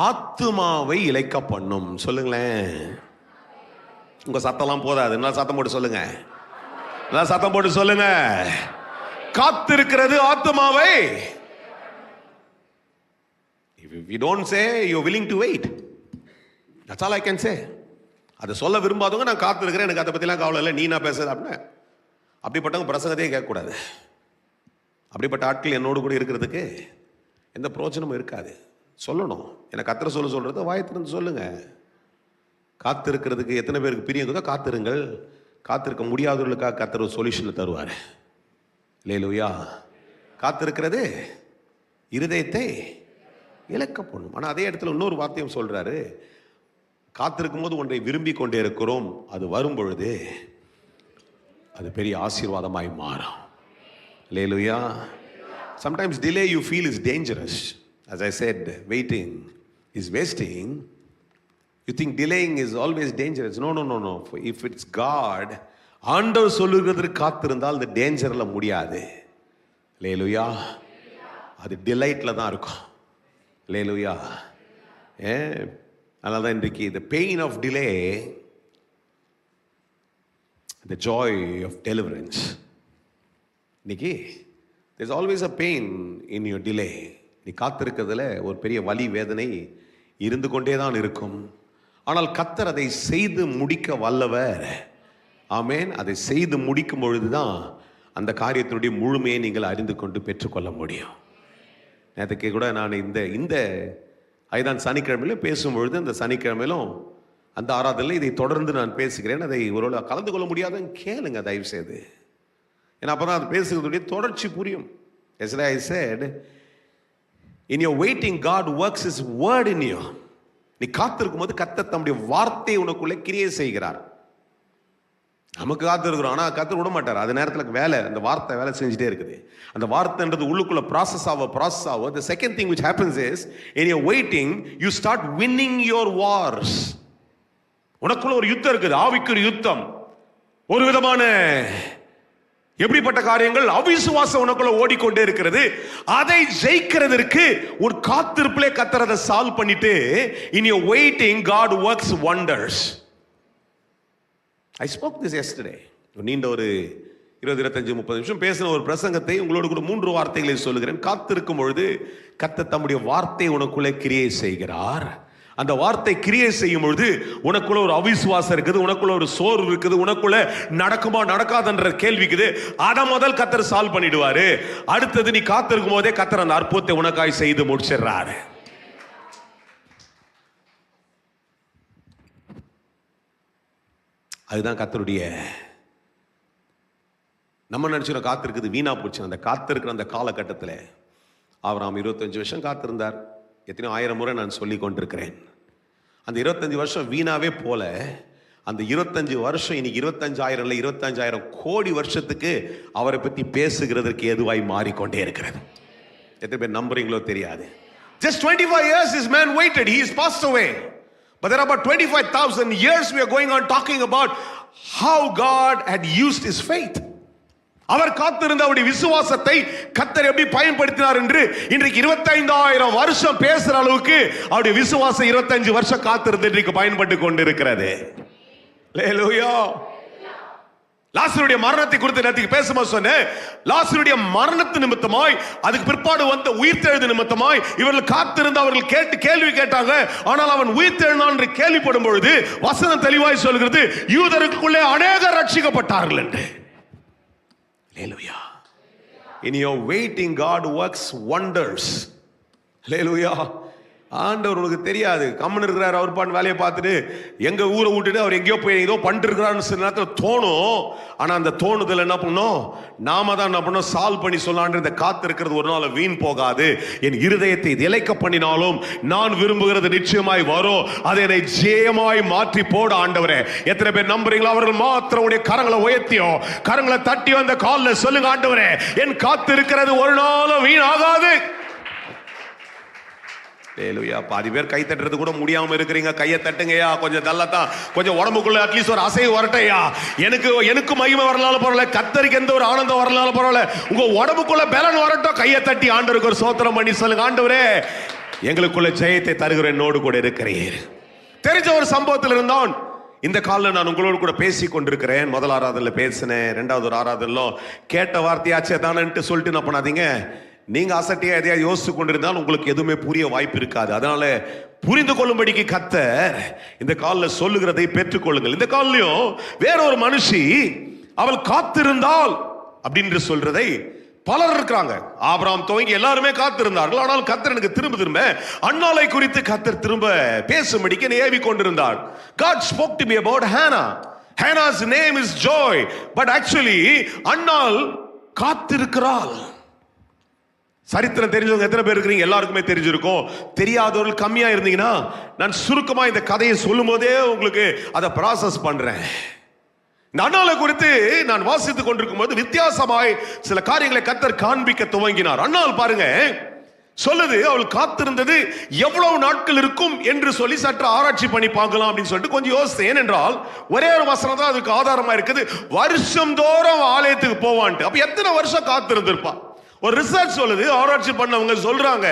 ஆத்துமாவை இளைக்க பண்ணும். சொல்லுங்களேன். உங்க சத்தம்லாம் போதாது, நல்லா சத்தம் போட்டு சொல்லுங்க, நல்லா சத்தம் போட்டு சொல்லுங்க. காத்திருக்கிறது ஆத்துமாவை. If you don't say you're willing to wait, that's all I can say. அதை சொல்ல விரும்பாதவங்க, நான் காத்திருக்கிறேன், எனக்கு அதை பத்திலாம் கவலை இல்லை, நீ நான் பேசுறது அப்படின்னு அப்படிப்பட்டவங்க பிரசங்கத்தையே கேட்கக்கூடாது. அப்படிப்பட்ட ஆட்கள் என்னோடு கூட இருக்கிறதுக்கு எந்த பிரயோஜனமும் இருக்காது. சொல்லணும், எனக்கு கர்த்தர் சொல்றத வாயை திறந்து சொல்லுங்க. காத்திருக்கிறதுக்கு எத்தனை பேருக்கு பிரியங்குதோ காத்திருங்கள். காத்திருக்க முடியாதவர்களுக்காக கர்த்தர் ஒரு சொல்யூஷனை தருவார். அல்லேலூயா. காத்திருக்கிறது இருதயத்தை இலக்க பண்ணும். ஆனால் அதே இடத்துல இன்னொரு வார்த்தையும் சொல்றாரு, காத்திருக்கும் போது ஒன்றை விரும்பி கொண்டே இருக்கிறோம், அது வரும் பொழுது அது பெரிய ஆசீர்வாதமாய் மாறும். அல்லேலூயா. Sometimes delay you feel is dangerous. As I said, waiting is wasting. You think delaying is always dangerous. No. If it's God, ஆண்டவர் சொல்லுகிறது காத்திருந்தால் இந்த டேஞ்சர்ல முடியாது. அல்லேலூயா. அது டிலைட்ல தான் இருக்கும். அல்லேலூயா. அதனால தான் இன்றைக்கு the pain of delay, the joy of deliverance. இன்னைக்கு there's always a pain in your delay. நீ காத்திருக்கிறதுல ஒரு பெரிய வலி வேதனை இருந்து கொண்டே தான் இருக்கும். ஆனால் கர்த்தர் அதை செய்து முடிக்க வல்லவர். ஆமென். அதை செய்து முடிக்கும் பொழுதுதான் அந்த காரியத்தினுடைய முழுமையை நீங்கள் அறிந்து கொண்டு பெற்றுக்கொள்ள முடியும். நேற்றுக்கு கூட நான் இந்த ஐதான் சனிக்கிழமையில பேசும்பொழுது, அந்த சனிக்கிழமையிலும் அந்த ஆராதனையில் இதை தொடர்ந்து நான் பேசுகிறேன். அதை ஒருவேளை கலந்து கொள்ள முடியாதுன்னு கேளுங்க தயவு செய்து. ஏன்னா அப்பதான் அது பேசுகிறதுடைய தொடர்ச்சி புரியும். Yesterday I said, in your waiting God works his word in you. நீ காத்திருக்கும் போது கர்த்தர் தம்முடைய வார்த்தையை உனக்குள்ளே கிரியை செய்கிறார். நமக்கு காத்திருக்கிறோம், ஆனால் கர்த்தர் விட மாட்டார். அது நேரத்தில் வேலை, அந்த வார்த்தை வேலை செஞ்சுட்டே இருக்குது. அந்த வார்த்தைன்றது உள்ளுக்குள்ள ப்ராசஸ் ஆக the second thing which happens is, in your waiting you start winning your wars. உனக்குள்ள ஒரு யுத்தம் இருக்குது, ஆவிக்குரிய யுத்தம். ஒரு விதமான எப்படிப்பட்ட காரியங்கள் அவிசுவாசம் உனக்குள்ள ஓடிக்கொண்டே இருக்கிறது. அதை ஜெயிக்கிறதற்கு ஒரு காத்திருப்பிலே கர்த்தர் அதை சால்வ் பண்ணிட்டு, in your waiting God works wonders. I spoke this yesterday. நீண்ட ஒரு 20-25-30 நிமிஷம் பேசின ஒரு பிரசங்கத்தை உங்களோடு கூட 3 வார்த்தைகளை சொல்லுகிறேன். காத்திருக்கும் பொழுது கர்த்தர் தம்முடைய வார்த்தை உனக்குள்ளே கிரியை செய்கிறார். அந்த வார்த்தை கிரியை செய்யும் பொழுது உனக்குள்ள ஒரு அவிசுவாசம் இருக்குது, உனக்குள்ள ஒரு சோர்வு இருக்குது, உனக்குள்ள நடக்குமா நடக்காதுன்ற கேள்வி இருக்குது. அதை முதல் கர்த்தர் சால்வ் பண்ணிடுவாரு. அடுத்தது நீ காத்திருக்கும் போதே கர்த்தர் அந்த அற்புதத்தை உனக்காய் செய்து முடிச்சிடுறாரு. அதுதான் கர்த்தருடைய. நம்ம நினைச்சிடும் காத்திருக்குது வீணா போச்சு. அந்த காத்திருக்கிற அந்த காலகட்டத்தில் ஆபிரகாம் 25 வருஷம் காத்திருந்தார். எத்தனையோ 1000 முறை நான் சொல்லி கொண்டிருக்கிறேன். அந்த 25 வருஷம் வீணாவே போல, அந்த 25 வருஷம் இன்னைக்கு 25,000 இல்லை 25,000 கோடி வருஷத்துக்கு அவரை பற்றி பேசுகிறதற்கு எதுவாய் மாறிக்கொண்டே இருக்கிறது. எத்தனை பேர் நம்புறீங்களோ தெரியாது. Just 25 years this man waited. He is passed away. But there are about 25,000 years we are going on talking about how God had used his faith. அவர் காத்திருந்த அவருடைய விசுவாசத்தை கர்த்தர் எப்படி பயன்படுத்தினார் என்று இன்றைக்கு 25,000 வருஷம் பேசுற அளவுக்கு அவருடைய விசுவாசம் 25 வருஷம் காத்திருந்து இன்றைக்கு பயன்பட்டு கொண்டிருக்கிறது. அல்லேலூயா. லாசருடைய மரணத்தை குறித்து நேற்றுக்கு பேசும்போது சொன்னேன். லாசருடைய மரணத்து நிமித்தமாய், அதுக்கு பிற்பாடு வந்த உயிர்த்தெழுது நிமித்தமாய் இவர்கள் காத்திருந்து அவர்கள் கேள்வி கேட்டாங்க. ஆனால் அவன் உயிர்த்தெழுந்தான் என்று கேள்விப்படும் பொழுது வசனம் தெளிவாய் சொல்கிறது, யூதருக்குள்ளே அநேகர் ரட்சிக்கப்பட்டார்கள் என்று. Hallelujah. In your waiting God works wonders. Hallelujah. ஆண்டவர் உனக்கு தெரியாது, கம்மன் இருக்கிறார், அவர் பாட்டு வேலையை பார்த்துட்டு எங்க ஊரை விட்டுட்டு அவர் எங்கேயோ போய் ஏதோ பண்ணிட்டு இருக்கிறான்னு சில நேரத்தில் தோணும். ஆனா அந்த தோணுதல் என்ன பண்ணும், நாம தான் என்ன பண்ணோம், சால்வ் பண்ணி சொல்லான்ற இந்த காத்து இருக்கிறது ஒரு நாள் வீண் போகாது. என் இருதயத்தை இலைக்க பண்ணினாலும் நான் விரும்புகிறது நிச்சயமாய் வரும். அதை என்னை ஜெயமாய் மாற்றி போட ஆண்டவரே. எத்தனை பேர் நம்புறீங்களோ அவர்கள் மாத்திரம் உடைய கரங்களை உயர்த்தியோ கரங்களை தட்டியோ அந்த காலில் சொல்லுங்க, ஆண்டவரே என் காத்து இருக்கிறது ஒரு நாளும் வீண் ஆகாது. பாதி பேர் கை தட்டுறது கூட முடியாம இருக்கிறீங்க. கையை தட்டுங்கயா, கொஞ்சம் தள்ளத்தான், கொஞ்சம் உடம்புக்குள்ள அட்லீஸ்ட் ஒரு அசைவு வரட்டையா. எனக்கு மகிமை வரலாலும் பரவாயில்ல, கர்த்தருக்கு எந்த ஒரு ஆனந்தம் வரலாலும் பரவாயில்ல, உங்க உடம்புக்குள்ள பலன் வரட்டும். கையை தட்டி ஆண்டவருக்கு ஒரு ஸ்தோத்திரம் பண்ணி சொல்லுங்க, ஆண்டவரே எங்களுக்குள்ள ஜெயத்தை தருகிற என்னோடு கூட இருக்கிறீர். தெரிஞ்ச ஒரு சம்பவத்தில் இருந்தான். இந்த காலில் நான் உங்களோடு கூட பேசி கொண்டிருக்கிறேன். முதல் ஆராதனையில் பேசினேன், 2வது ஒரு ஆராதனையிலும் கேட்ட வார்த்தையாச்சே தானேன்ட்டு சொல்லிட்டு என்ன பண்ணாதீங்க, நீங்க அசட்டியா எதையா யோசிச்சு கொண்டிருந்தால் உங்களுக்கு எதுவுமே புரிய வாய்ப்பு இருக்காது. அதனால புரிந்து கொள்ளும்படிக்கு கர்த்தர் இந்த காலில் சொல்லுகிறதை பெற்றுக்கொள்ளுங்கள். இந்த காலிலையும் வேற ஒரு மனுஷி அவள் காத்திருந்தாள் அப்படின்னு சொல்றதை பலர் இருக்கிறாங்க. ஆபிரகாம் துவங்கி எல்லாருமே காத்திருந்தார்கள். ஆனால் கர்த்தர் எனக்கு திரும்ப அன்னாளை குறித்து கர்த்தர் திரும்ப பேசும்படிக்கு ஏவி கொண்டிருந்தாள். God spoke to me about Hannah. Hannah's name is joy, but actually அன்னாள் காத்திருக்கிறாள். சரித்திரம் தெரிஞ்சவங்க எத்தனை பேர் இருக்கிறீங்க? எல்லாருக்குமே தெரிஞ்சிருக்கும். தெரியாதவர்கள் கம்மியா இருந்தீங்கன்னா நான் சுருக்கமா இந்த கதையை சொல்லும் போதே உங்களுக்கு அதை ப்ராசஸ் பண்றேன். இந்த அன்னாளை குறித்து நான் வாசித்துக் கொண்டிருக்கும் போது வித்தியாசமாய் சில காரியங்களை கர்த்தர் காண்பிக்க துவங்கினார். அன்னாள் பாருங்க சொல்லுது, அவள் காத்திருந்தது எவ்வளவு நாட்கள் இருக்கும் என்று சொல்லி சற்று ஆராய்ச்சி பண்ணி பார்க்கலாம் அப்படின்னு சொல்லிட்டு கொஞ்சம் யோசித்தேன். ஏனென்றால் ஒரே ஒரு வசனம் தான் அதுக்கு ஆதாரமா இருக்குது, வருஷம் தோறும் ஆலயத்துக்கு போவான்ட்டு. அப்ப எத்தனை வருஷம் காத்திருந்திருப்பா? ஒரு ரிசர்ச் சொல்லுது, ஆராய்ச்சி பண்ணவங்க சொல்றாங்க,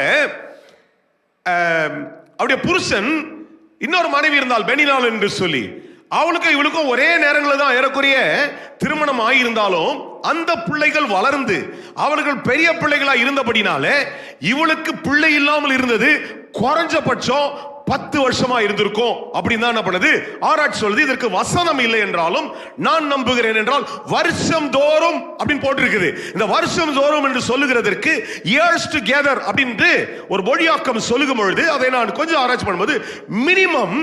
அவருடைய புருஷன் இன்னொரு மனைவி இருந்தால் பெனினால் என்று சொல்லி, அவளுக்கும் இவளுக்கும் ஒரே நேரங்களில் தான் ஏறக்குறைய திருமணம் ஆகியிருந்தாலும் அந்த பிள்ளைகள் வளர்ந்து அவர்கள் பெரிய பிள்ளைகளா இருந்தபடினால இவளுக்கு பிள்ளை இல்லாமல் இருந்தது குறைஞ்சபட்சம் 10 வருஷமா இருந்திருக்கும் அப்படின்னு தான் என்ன பண்ணுது ஆராய்ச்சி சொல்லுது. இதற்கு வசனம் இல்லை என்றாலும் நான் நம்புகிறேன் என்றால் வருஷம் தோறும் அப்படின்னு போட்டிருக்குது. இந்த வருஷம் தோறும் என்று சொல்லுகிறதற்கு இயர்ஸ் டுகெதர் அப்படின்ட்டு ஒரு மொழியாக்கம் சொல்லுகும் பொழுது அதை நான் கொஞ்சம் ஆராய்ச்சி பண்ணும்போது மினிமம்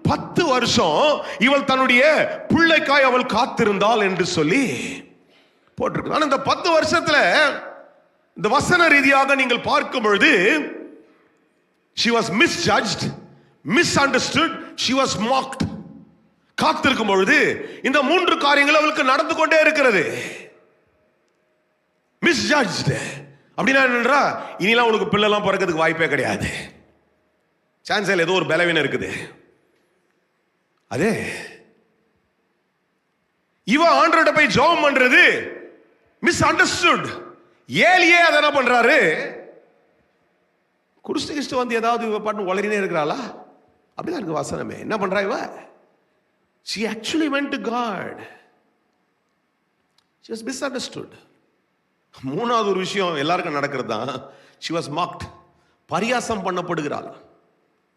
10 வருஷம் இவள் தன்னுடைய பிள்ளைக்காய் அவள் காத்திருந்தாள் என்று சொல்லி போட்டிருக்கு. ஆனா இந்த 10 வருஷத்துல இந்த வசன ரீதியாக நீங்கள் பார்க்கும் பொழுது she was misjudged, misunderstood, she was mocked. காத்திருக்கும் பொழுது இந்த 3 காரியங்கள் அவளுக்கு நடந்து கொண்டே இருக்கிறது. misjudged அப்படின்னா என்னன்றா, இனிலாம் உனக்கு பிள்ளைலாம் பிறக்கிறதுக்கு வாய்ப்பே கிடையாது, சான்ஸ் ஏதோ ஒரு பலவீனம் இருக்குது. அதே இவ ஆண்டவர்கிட்ட போய் ஜெபம் பண்றது மிஸ்அண்டர்ஸ்டுட். ஏலியே அதை என்ன பண்றாரு, குருஷ்டிகிஷ்டு வந்து ஏதாவது இவ பாட்டு உளறினே இருக்கிறாளா? அப்படிதான் இருக்கு வசனமே. என்ன பண்றா இவ? she actually went to God. she was misunderstood. மூணாவது ஒரு விஷயம் எல்லாருக்கும் நடக்கிறது தான், she was mocked. பரியாசம் பண்ணப்படுகிறாள்.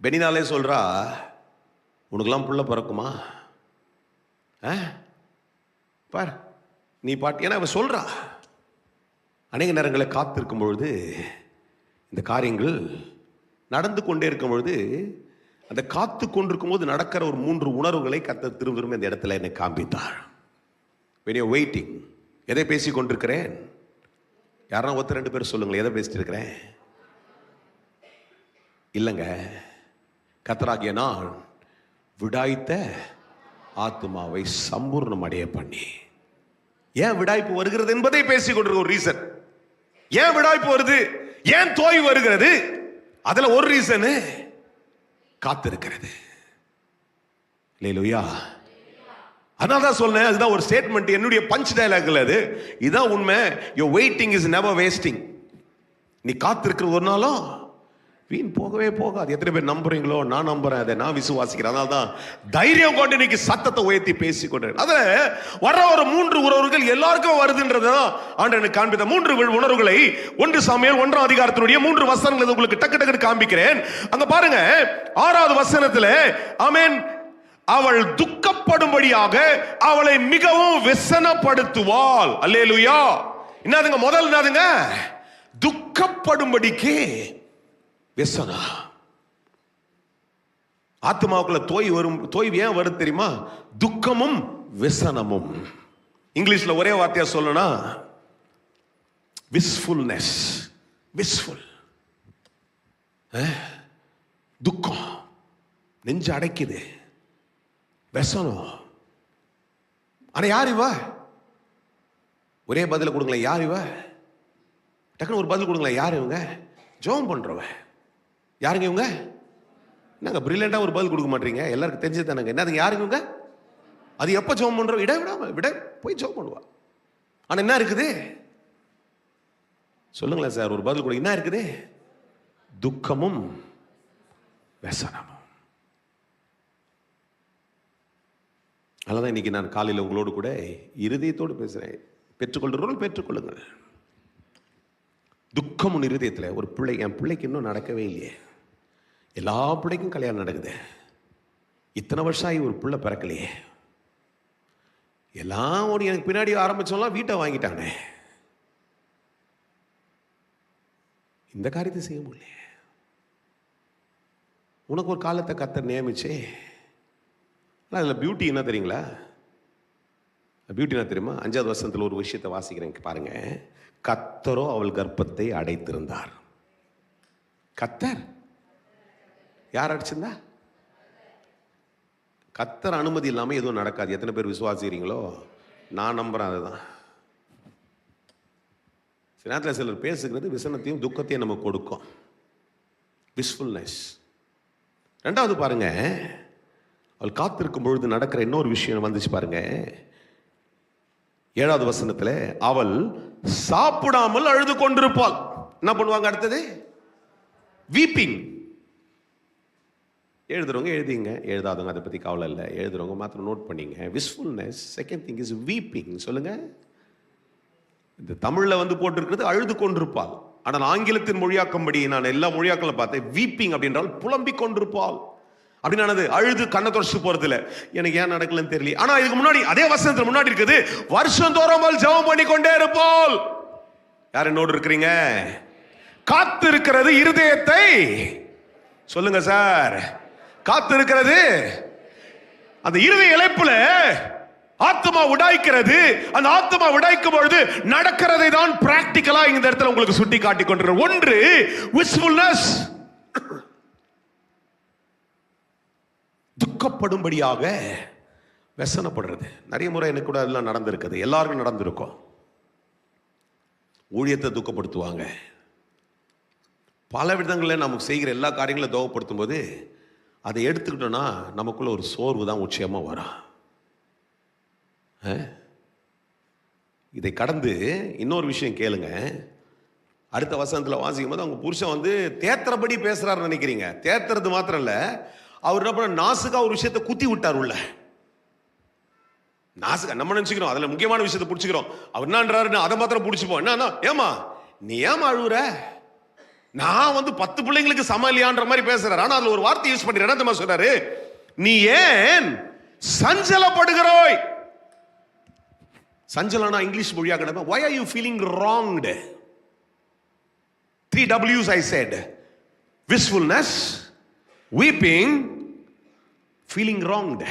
பெனினாலே சொல்றா, உனக்கெல்லாம் புள்ள பிறக்குமா பார் நீ பாட்டு, ஏன்னா அவ சொல்றா. அநேக நேரங்களை காத்திருக்கும் பொழுது இந்த காரியங்கள் நடந்து கொண்டே இருக்கும் பொழுது அந்த காத்து கொண்டிருக்கும் போது நடக்கிற ஒரு 3 உணர்வுகளை கர்த்தர் திரும்ப திரும்ப இந்த இடத்துல என்னை காண்பித்தார். when you are waiting, எதை பேசி கொண்டிருக்கிறேன்? யாரா ஒருத்தர் 2 பேர் சொல்லுங்களேன், எதை பேசிட்டு இருக்கிறேன்? இல்லைங்க, கர்த்தராகிய நான் விடாய்த்த ஆத்மாவை சம்பூர்ணம் அடைய பண்ணி. ஏன் விடாய்ப்பு வருகிறது என்பதை பேசிக் கொண்டிருக்க ஒரு ரீசன். ஏன் விடாய்ப்பு வருது, ஏன் தோய் வருகிறது, அதுல ஒரு ரீசன் காத்திருக்கிறது. அல்லேலூயா. அதனால தான் சொன்னேன், அதுதான் ஒரு ஸ்டேட்மெண்ட், என்னுடைய பஞ்ச் டயலாக்ல அது. இதான் உண்மை. your waiting is never wasting. நீ காத்திருக்கிற ஒரு நாளும் வீண் போகவே போகாது. எத்தனை பேர் நம்புறீங்களோ? நான் நம்புறேன், அதை நான் விசுவாசிக்கிறேன். அதனால தான் தைரியம் கொண்டு இன்னைக்கு சத்தத்தை உயர்த்தி பேசிக்கொண்டேன். அதுல வர்ற ஒரு 3 உணர்வுகள் எல்லாருக்கும் வருதுன்றதுதான் ஆண்டவனுக்கு காண்பித்த 3 உணர்வுகளை 1 சாமுவேல் 1ஆம் அதிகாரத்தினுடைய 3 வசனங்களை உங்களுக்கு டக்கு டக்கு காண்பிக்கிறேன். அங்க பாருங்க, 6வது வசனத்துல ஆமென், அவள் துக்கப்படும்படியாக அவளை மிகவும் வெசனப்படுத்துவாள். அல்லேலூயா. என்னதுங்க முதல்? என்னதுங்க? துக்கப்படும்படிக்கு வெசனா. ஆத்மாவுக்குள்ள தோய் வரும். தோய் ஏன் வருது தெரியுமா? துக்கமும் வெசனமும். இங்கிலீஷ்ல ஒரே வார்த்தையா சொல்லணும்னா விஸ்ஃபுல்னஸ். விஸ்ஃபுல் துக்கம், நெஞ்சு அடைக்குது. வெசனம். ஆனா யார் இவ? ஒரே பதில கொடுங்களேன், யார் இவ? டக்குனு ஒரு பதில் கொடுங்களேன், யார் இவங்க? ஜெபம் பண்றவ. யாருங்க இவங்க? என்னங்க பிரில்லியண்டா ஒரு பதில் கொடுக்க மாட்டீங்க? எல்லாருக்கும் தெரிஞ்சது தானங்க. என்னதுங்க யாருங்க இவங்க? அது எப்ப ஜெபம் பண்றோம்? விட போய் ஜெபம் பண்ணுவா. ஆனா என்ன இருக்குது? சொல்லுங்களேன் சார், ஒரு பதில் கொடுங்க. என்ன இருக்குது? துக்கமும் வெசனமும். அதனால இன்னைக்கு நான் காலையில் உங்களோடு கூட இருதயத்தோடு பேசுறேன். பெற்றுக்கொள்றவர்கள் பெற்றுக்கொள்ளுங்கள். துக்கம் உன் இருதயத்தில். ஒரு பிள்ளை, என் பிள்ளைக்கு இன்னும் நடக்கவே இல்லையே. எல்லா பிள்ளைக்கும் கல்யாணம் நடக்குது, இத்தனை வருஷம் ஆகி ஒரு பிள்ளை பிறக்கலையே. எல்லாம் ஒரு எனக்கு பின்னாடி ஆரம்பிச்சோம்லாம் வீட்டை வாங்கிட்டானே, இந்த காரியத்தை செய்ய முடியல. உனக்கு ஒரு காலத்தை கர்த்தர் நியமிச்சே. ஆனால் அதில் பியூட்டி என்ன தெரியுங்களா? பியூட்டி என்ன தெரியுமா? 5வது வசனத்தில் ஒரு விஷயத்தை வாசிக்கிறேன் பாருங்க. கர்த்தரோ அவள் கர்ப்பத்தை அடைத்திருந்தார். கர்த்தர் யார் அடிச்சிருந்தா? கர்த்தர் அனுமதி இல்லாமல் எதுவும் நடக்காது. எத்தனை பேர் விசுவாசிக்கிறீங்களோ? நான் நம்புறேன். அதுதான் சில நேரத்தில் சிலர் பேசுகிறது விசனத்தையும் துக்கத்தையும் நமக்கு கொடுக்கும். விஸ்ஃபுல்னஸ். 2வது பாருங்க, அவள் காத்திருக்கும் பொழுது நடக்கிற இன்னொரு விஷயம் வந்துச்சு பாருங்க. 7வது வசனத்துல அவள் சாப்பிடாமல் அழுது கொண்டிருப்பாள். என்ன பண்ணுவாங்க அடுத்தது? வீப்பிங். எழுதுறவங்க எழுதிங்க, எழுதாதவங்க அதை பத்தி கவலை இல்லை. எழுதுறவங்க மாத்திரம் நோட் பண்ணிங்க. Wishfulness. Second thing is weeping. சொல்லுங்க. இந்த தமிழ்ல போட்டிருக்கிறது அழுது கொண்டிருப்பாள். ஆனால் ஆங்கிலத்தின் மொழியாக்கம்படி நான் எல்லா மொழியாக்களை பார்த்தேன். வீப்பிங் அப்படின்றால் புலம்பிக் கொண்டிருப்பாள். அப்படின்னானது அழுது கண்ணை தொடச்சு போறது இல்லை. எனக்கு ஏன் நடக்கலன்னு தெரியல. ஆனா இதுக்கு முன்னாடி அதே வசனத்துல முன்னாடி இருக்குது, வருஷந்தோறும் ஜெபம் பண்ணி கொண்டே இருப்பாள். யார் என்னோடு இருக்கிறீங்க? காத்து இருக்கிறது இருதயத்தை. சொல்லுங்க சார். காத்து இருக்கிறது அந்த இருதய இழைப்புல ஆத்மா உடைக்கிறது. அந்த ஆத்மா உடைக்கும் பொழுது நடக்கிறதை தான் பிராக்டிக்கலா இந்த இடத்துல உங்களுக்கு சுட்டி காட்டி கொண்டிருக்கிறது. ஒன்று விஸ்ஃபுல்னஸ், துக்கப்படும்படியாக व्यसனப்படுறது. நிறைய முறை எனக்கு கூட அதெல்லாம் நடந்திருக்குது. எல்லாருக்கும் நடந்திருக்கும். ஊழியத்தை துக்கப்படுத்துவாங்க. பல விதங்களில் நமக்கு செய்கிற எல்லா காரியங்களும் துக்கப்படுத்தும் போது அதை எடுத்துக்கிட்டோம்னா நமக்குள்ள ஒரு சோர்வு தான் உச்சயமா வரும். இதை கடந்து இன்னொரு விஷயம் கேளுங்க. அடுத்த வசனத்தில் வாசிக்கும் போது அவங்க புருஷன் தேத்துறபடி பேசுறாரு நினைக்கிறீங்க. தேத்துறது மாத்திரம் இல்ல, அவர் என்ன பண்ண, நாசுக்கா ஒரு விஷயத்தை குத்தி விட்டார் உள்ள. நாசுக்கா நம்ம நினைச்சுக்கிறோம் அதுல முக்கியமான விஷயத்தை பிடிச்சிக்கிறோம். அவர் என்னன்றாரு அதை மாத்திரம் பிடிச்சிப்போம். என்ன, ஏமா நீ ஏமா அழுவுற, நான் 10 பிள்ளைங்களுக்கு சமாளியான்ற மாதிரி பேசுறாரு. ஆனா அதுல ஒரு வார்த்தை யூஸ் பண்ற. என்ன சொல்றாரு? நீ ஏன் சஞ்சலப்படுகிறாய்? சஞ்சலனா இங்கிலீஷ் மொழியா கிடப்ப. why are you feeling wronged? 3 W's I said. Wistfulness, weeping, feeling wronged.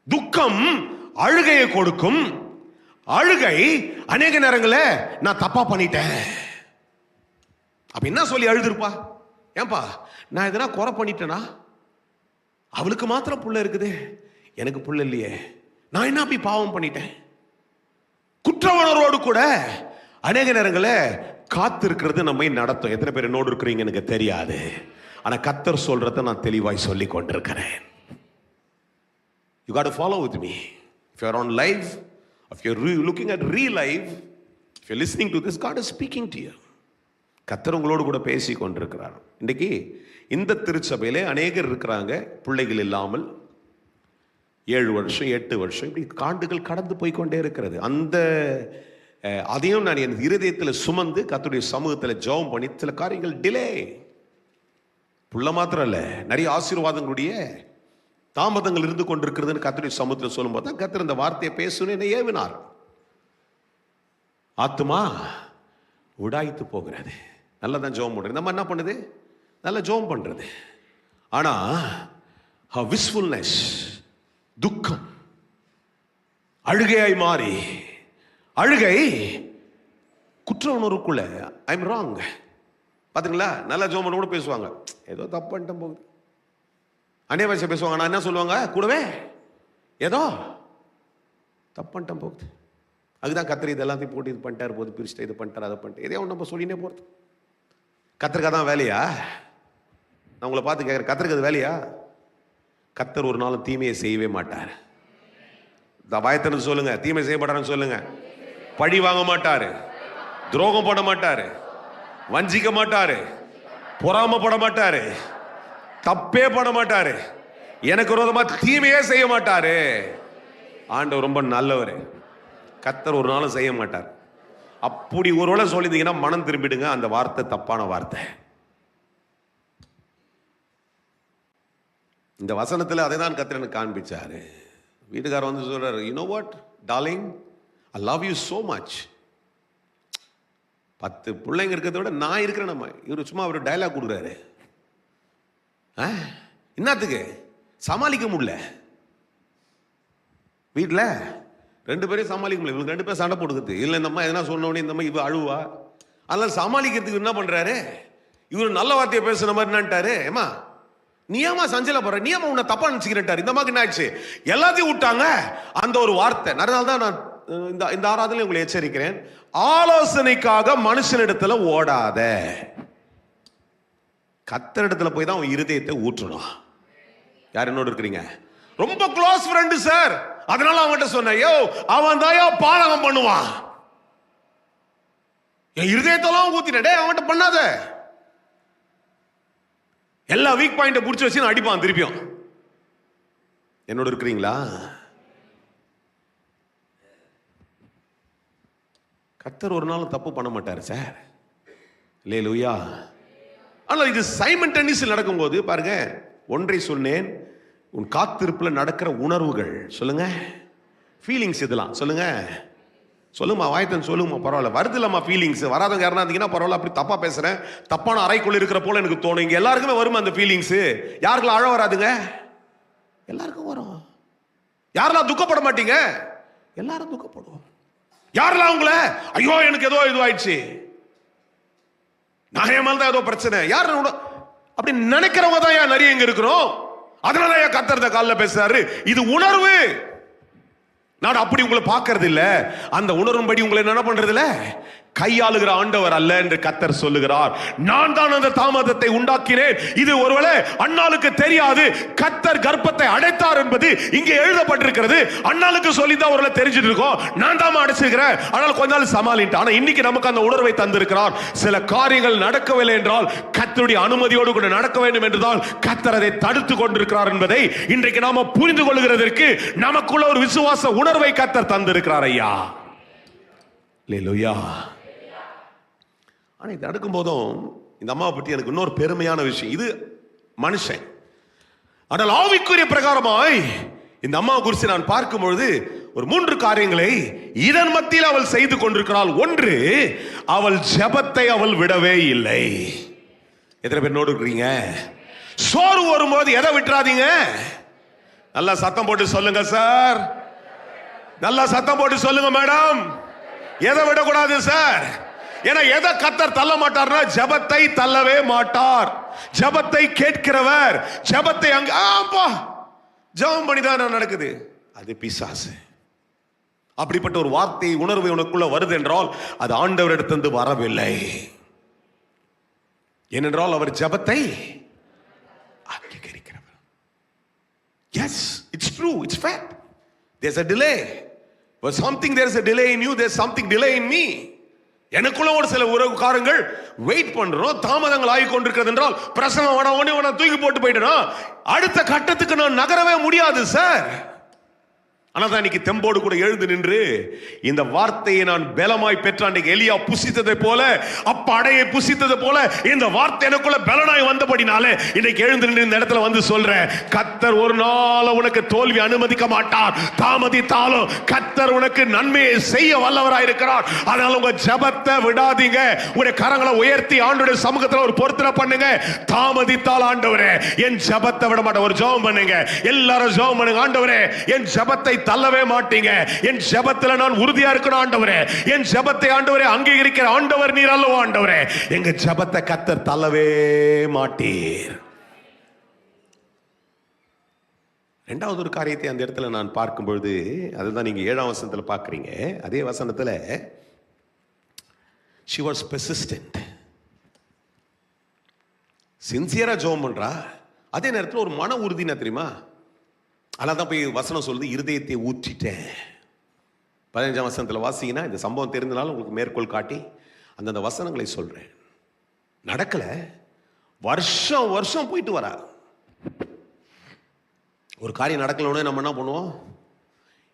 துக்கம் அழுகையை கொடுக்கும். அழுகை அநேக நேரங்களே நான் தப்பா பண்ணிட்டேன் அப்ப என்ன சொல்லி அழுதுருப்பா? ஏன்பா நான் எதனா குறை பண்ணிட்டேனா? அவளுக்கு மாத்திரம் புள்ள இருக்குது, எனக்கு புள்ள இல்லையே, நான் என்ன அப்படி பாவம் பண்ணிட்டேன்? குற்ற உணர்வோடு கூட அநேக நேரங்களில் காத்து இருக்கிறது நம்மை நடத்தும். எத்தனை பேர் என்னோடு இருக்கிறீங்க எனக்கு தெரியாது. ஆனா கர்த்தர் சொல்றதை நான் தெளிவாய் சொல்லி கொண்டிருக்கிறேன். You got to follow with me. If you are on live, if you are looking at real live, if you are listening to this, God is speaking to you. கர்த்தர் உங்களோடு கூட பேசி கொண்டிருக்கிறார். இன்னைக்கு இந்த திருச்சபையிலே அநேகர் இருக்கிறாங்க, பிள்ளைகள் இல்லாமல் 7 வருஷம் 8 வருஷம் இப்படி ஆண்டுகள் கடந்து போய்கொண்டே இருக்கிறது. அந்த அதையும் நான் என் இருதயத்தில் சுமந்து கர்த்தருடைய சமூகத்தில் ஜெபம் பண்ணி சில காரியங்கள் டிலே. புள்ள மாத்திரம் இல்ல, நிறைய ஆசீர்வாதங்களுடைய தாமதங்கள் இருந்து கொண்டிருக்கிறதுன்னு கர்த்தருடைய சமூகத்தில் சொல்லும் போது தான் கர்த்தர் இந்த வார்த்தையை பேசணும் என்னை ஏவினார். ஆத்துமா உடாய்த்து போகிறது. நல்லதான் ஜெபம் பண்றது. நம்ம என்ன பண்ணுது? நல்ல ஜெபம் பண்றது. ஆனா விஸ்ஃபுல்னஸ், துக்கம் அழுகையாய் மாறி, அழுகை குற்ற உணர்வுக்குள்ள ஐ எம் ராங். பாத்தீங்களா? நல்ல ஜெபம் பண்ண கூட பேசுவாங்க, ஏதோ தப்பு பண்ணிட்டேன் போகுது. அநேக பேசுவாங்க, நான் என்ன சொல்லுவாங்க கூடவே, ஏதோ தப்பு பண்ணிட்டேன் போகுது. அதுதான் கத்திரி இது எல்லாத்தையும் போட்டு இது பண்ணிட்டாரு போது, பிரிச்சுட்டு இது பண்ணிட்டார் அதை பண்ணிட்டு எதையோ நம்ம சொல்லினே போகிறது. கத்திரிக்காய் தான் வேலையா? நான் உங்களை பார்த்து கேட்குறேன், கத்திரிக்காய் அது வேலையா? கத்தர் ஒரு நாளும் தீமையை செய்யவே மாட்டார். வாயத்தினு சொல்லுங்க, தீமை செய்ய மாட்டாருன்னு சொல்லுங்க. பழி வாங்க மாட்டாரு, துரோகம் போட மாட்டாரு, வஞ்சிக்க மாட்டாரு, பொறாமப்பட மாட்டாரு, தப்பே பண்ண மாட்டாரு, எனக்கு விரோதமா தீமையே செய்ய மாட்டாரு. ஆண்டவர் ரொம்ப நல்லவர். கர்த்தர் ஒரு நாளும் செய்ய மாட்டார். அப்படி ஒருவேளை சொல்லியிருந்தீங்கன்னா மனம் திரும்பிடுங்க, அந்த வார்த்தை தப்பான வார்த்தை. இந்த வசனத்தில் அதை தான் கர்த்தர் எனக்கு காண்பிச்சாரு. வீட்டுக்காரர் சொல்றாரு, you know what darling, I love you so much. 10 பிள்ளைங்க இருக்கிறத விட நான் இருக்கிறேன். நம்ம இவர் சும்மா அவர் டயலாக் கொடுக்குறாரு. என்னத்துக்கு சமாளிக்க முடியல, வீட்டில் 2 பேரையும் சமாளிக்க முடியல. இவங்க 2 பேரும் சண்டை போட்டுக்குது. இல்லை இந்த அம்மா எதனா சொன்னோடனே இந்த அம்மா இவ அழுவா. அதனால சமாளிக்கிறதுக்கு என்ன பண்றாரு, இவர் நல்ல வார்த்தையை பேசுன மாதிரி என்னன்ட்டாரு, ஏமா நீ ஏமா சஞ்சலப்படுற, நீ ஏமா உன்னை தப்பா நினைச்சுக்கிறேன்ட்டாரு. இந்த அம்மாக்கு என்ன ஆயிடுச்சு, எல்லாத்தையும் விட்டாங்க அந்த ஒரு வார்த்தை. அதனால தான் நான் இந்த ஆராதனை உங்களை எச்சரிக்கிறேன், ஆலோசனைக்காக மனுஷனிடத்துல ஓடாத, கர்த்தரிடத்துல போய் தான் உன் இருதயத்தை ஊற்றணும். யார் என்னோடு இருக்கிறீங்க? ரொம்ப க்ளோஸ் ஃப்ரெண்டு சார். அதனால அவன்கிட்ட சொன்னேன், யோ அவன் தாயா பாலகம் பண்ணுவான், என் இருதயத்தெல்லாம் ஊத்தினே, அவன்கிட்ட பண்ணாத. எல்லா வீக் பாயிண்ட புடிச்சு வச்சு நான் அடிப்பான் திருப்பியும். என்னோட இருக்கிறீங்களா? கர்த்தர் ஒரு நாளும் தப்பு பண்ண மாட்டாரு சார். அல்லேலூயா. ஆனால் இது சைமல்டேனியஸில் நடக்கும்போது பாருங்க, ஒன்றை சொன்னேன், உன் காத்திருப்புல நடக்கிற உணர்வுகள். சொல்லுங்க, ஃபீலிங்ஸ். இதெல்லாம் சொல்லுங்க, சொல்லுமா வாய்த்தன் சொல்லுமா, பரவாயில்ல. வருது இல்லம்மா ஃபீலிங்ஸ். வராதவங்க யாருன்னா இருந்தீங்கன்னா பரவாயில்ல, அப்படி தப்பா பேசுறேன், தப்பான அறைக்குள்ள இருக்கிற போல எனக்கு தோணும். இங்க எல்லாருக்குமே வரும் அந்த ஃபீலிங்ஸ். யாருக்கெல்லாம் அழ வராதுங்க? எல்லாருக்கும் வரும். யாரெல்லாம் துக்கப்பட மாட்டீங்க? எல்லாரும் துக்கப்படுவோம். யாரெல்லாம் உங்களை ஐயோ எனக்கு ஏதோ இதுவாயிடுச்சு, நான் தான் ஏதோ பிரச்சனை, யார் அப்படி நினைக்கிறவங்க தான் ஏன் நிறைய இங்க இருக்கிறோம். அதனால ஏன் கர்த்தர் காலைல பேசுறாரு, இது உணர்வு. நான் அப்படி உங்களை பார்க்கறது இல்ல, அந்த உணர்வும்படி உங்களை என்ன பண்றது இல்ல, கையாளுகிற ஆண்டவர் அல்ல என்று கர்த்தர் சொல்லுகிறார். நான் தான் அந்த தாமதத்தை உண்டாக்கினேன். இது ஒருவேளை அன்னாளுக்கு தெரியாது, கர்த்தர் கர்ப்பத்தை அடைத்தார் என்பது இங்கே எழுதப்பட்டிருக்கிறது. அன்னாளுக்கு சொல்லிதான் ஒருவேளை தெரிஞ்சிட்டு இருக்கோம், நான் தான் அடைச்சிருக்கிறேன், ஆனால் கொஞ்ச நாள் சமாளிட்டு. ஆனா இன்னைக்கு நமக்கு அந்த உணர்வை தந்திருக்கிறார். சில காரியங்கள் நடக்கவில்லை என்றால் கர்த்தருடைய அனுமதியோடு கூட நடக்க வேண்டும் என்றுதான் கர்த்தர் அதை தடுத்து கொண்டிருக்கிறார் என்பதை இன்றைக்கு நாம புரிந்து கொள்கிறதற்கு நமக்குள்ள ஒரு விசுவாச உணர்வை கர்த்தர் தந்திருக்கிறார். ஐயா அல்லேலூயா. ஆனால் இது நடக்கும் போதும் இந்த அம்மாவை பற்றி எனக்கு இன்னொரு பெருமையான விஷயம், இது மனுஷன், ஆனால் ஆவிக்குரிய பிரகாரமாய் இந்த அம்மாவை குறித்து நான் பார்க்கும் பொழுது ஒரு 3 காரியங்களை இதன் மத்தியில் அவள் செய்து கொண்டிருக்கிறாள். ஒன்று, அவள் ஜெபத்தை அவள் விடவே இல்லை. எத்தனை பேர் நோடு இருக்கிறீங்க? சோறு வரும்போது எதை விட்டுறாதீங்க? நல்லா சத்தம் போட்டு சொல்லுங்க சார், நல்லா சத்தம் போட்டு சொல்லுங்க மேடம். எதை விடக்கூடாது சார்? ஏன்னா எதை கர்த்தர் தள்ள மாட்டார்னா ஜெபத்தை தள்ளவே மாட்டார். ஜெபத்தை கேட்கிறவர், ஜெபத்தை அங்க ஜெபம் பண்ணிதான் நடக்குது, அது பிசாசு. அப்படிப்பட்ட ஒரு வார்த்தை உணர்வு உனக்குள்ள வருது என்றால் அது ஆண்டவரிடத்திலிருந்து வரவில்லை. ஏனென்றால் அவர் ஜெபத்தை அங்கீகரிக்கிறவர். Yes, it's true, it's fact. There's a delay. For something there is a delay in you, there's something delay in me. எனக்குள்ள ஒரு சில உறவுக்காரங்கள் வெயிட் பண்றோம், தாமதங்கள் ஆகி கொண்டிருக்கிறது என்றால் பிரசங்கம் உடனே தூக்கி போட்டு போயிட்டேன்னா அடுத்த கட்டத்துக்கு நான் நகரவே முடியாது சார். ஆனால் இன்னைக்கு தெம்போடு கூட எழுந்து நின்று இந்த வார்த்தையை நான் பலமாய் பெற்ற அன்றைக்கு எலியா புசித்ததை போல, அப்ப அடையை புசித்ததை போல இந்த வார்த்தை எனக்குள்ள பலனாய் வந்தபடினாலே இன்னைக்கு எழுந்து நின்று இந்த இடத்துல வந்து சொல்றேன், கர்த்தர் ஒரு நாள் உனக்கு தோல்வி அனுமதிக்க மாட்டார். தாமதித்தாலும் கர்த்தர் உனக்கு நன்மையை செய்ய வல்லவராய் இருக்கிறார். அதனால உங்க ஜெபத்தை விடாதீங்க. உங்களுடைய கரங்களை உயர்த்தி ஆண்டவருடைய சமூகத்தில் ஒரு பொருத்தனை பண்ணுங்க. தாமதித்தால் ஆண்டவரே என் ஜெபத்தை விட மாட்டேன். ஒரு ஜெபம் பண்ணுங்க, எல்லாரும் ஜெபம் பண்ணுங்க. ஆண்டவரே என் ஜெபத்தை தள்ளவே மாட்டீங்க, என் ஜெபத்துல நான் உறுதியா இருக்கணும் ஆண்டவரே, என் ஜெபத்தை ஆண்டவரே அங்கீகரிக்கிற ஆண்டவர் நீர் அல்லவா ஆண்டவரே, எங்க ஜெபத்தை கர்த்தர் தள்ளவே மாட்டீர். இரண்டாவது ஒரு காரியத்தை அந்த இடத்துல நான் பார்க்கும் பொழுது, அதுதான் நீங்க 7ஆம் வசனத்துல பார்க்கிறீங்க. அதே வசனத்துல she was persistent, சின்சியரா ஜெபம் பண்றா. அதே நேரத்தில் ஒரு மன உறுதினா தெரியுமா? அதான் போய் வசனம் சொல்லுது, இருதயத்தை ஊற்றிட்டேன். 15ஆம் வசனத்தில் வாசிங்கன்னா இந்த சம்பவம் தெரிந்தனால உங்களுக்கு மேற்கோள் காட்டி அந்தந்த வசனங்களை சொல்றேன். நடக்கல, வருஷம் வருஷம் போயிட்டு வரா. ஒரு காரியம் நடக்கலன்னு நம்ம என்ன பண்ணுவோம்,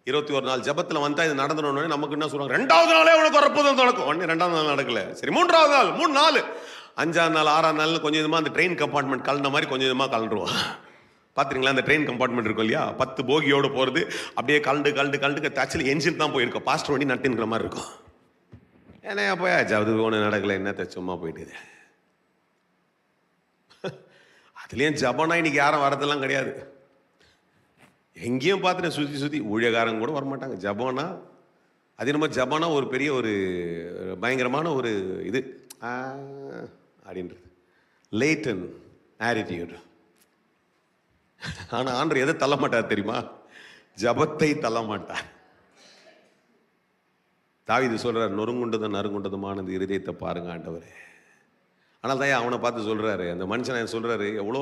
21 நாள் ஜெபத்தில் வந்தா இது நடந்துடணும். நமக்கு என்ன சொல்றாங்க, 2வது நாளே உனக்கு ஒரு அற்புதம் நடக்கும். 2வது நாள் நடக்கல, சரி 3வது நாள், 3 நாள், 5ஆம் நாள், 6ஆம் நாள் கொஞ்சம் கொஞ்சமா அந்த ட்ரெயின் கம்பார்ட்மெண்ட் கலந்த மாதிரி கொஞ்சம் கொஞ்சமா கலந்துருவோம். பார்த்துருங்களா? அந்த ட்ரெயின் கம்பார்ட்மெண்ட் இருக்கும் இல்லையா, 10 போகியோடு போகிறது, அப்படியே கலண்டு ஆக்சுவலி என்ஜின் தான் போயிருக்கோம், பாஸ்டர் வண்டி நட்டுங்கிற மாதிரி இருக்கும். ஏன்னா போயாச்சு, அது ஒன்று நடக்கலை, என்னத்த சும்மா போயிட்டுது. அதுலேயும் ஜபனா இன்னைக்கு யாரும் வரதெல்லாம் கிடையாது. எங்கேயும் பார்த்துட்டு சுற்றி ஊழியக்காரங்க கூட வரமாட்டாங்க. ஜபனா அது நம்ம ஜபனா ஒரு பெரிய ஒரு பயங்கரமான ஒரு இது அப்படின்றது லேட்டன் ஆட்டிடியூட். ஆனா ஆண்டவர் எதை தள்ள மாட்டார் தெரியுமா? ஜபத்தை தள்ள மாட்டார். தாவீது சொல்றாரு, நொறுங்குண்டதும் நறுங்குண்டதுமான இருதயத்தை பாருங்க ஆண்டவரே. ஆனால் தான் அவனை பார்த்து சொல்றாரு, அந்த மனுஷனை சொல்றாரு, எவ்வளோ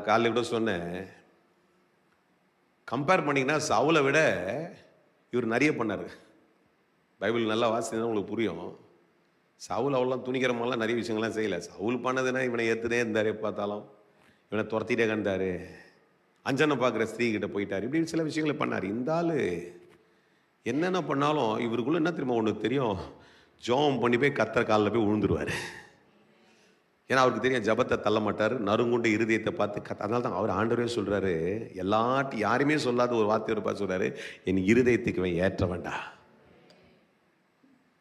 காலையில் கூட சொன்னேன், கம்பேர் பண்ணிங்கன்னா சவுலை விட இவர் நிறைய பண்ணார். பைபிள் நல்லா வாசினா உங்களுக்கு புரியும். சவுல் அவ்வளோ துணிக்கிற மாதிரிலாம் நிறைய விஷயங்கள்லாம் செய்யலை. சவுல் பண்ணதுன்னா இவனை ஏற்றுனே இருந்தார், பார்த்தாலும் இவனை துரத்திட்டே கண்டார், அஞ்சனை பார்க்குற ஸ்திரீ கிட்ட போயிட்டார், இப்படி சில விஷயங்களை பண்ணார். இந்த ஆள் என்னென்ன பண்ணாலும் இவருக்குள்ள என்ன தெரியுமா ஒன்று தெரியும், ஜோம் பண்ணி போய் கத்தர் காலில் போய் விழுந்துருவார். ஏன்னா அவருக்கு தெரியும் ஜபத்தை தள்ள மாட்டார், நறுங்குண்டு இருதயத்தை பார்த்து அதனால தான் அவர் ஆண்டவரே சொல்கிறாரு, யாருமே சொல்லாத ஒரு வார்த்தை பார்த்து சொல்கிறாரு, என் இருதயத்துக்கு இவன் ஏற்ற வேண்டாம்.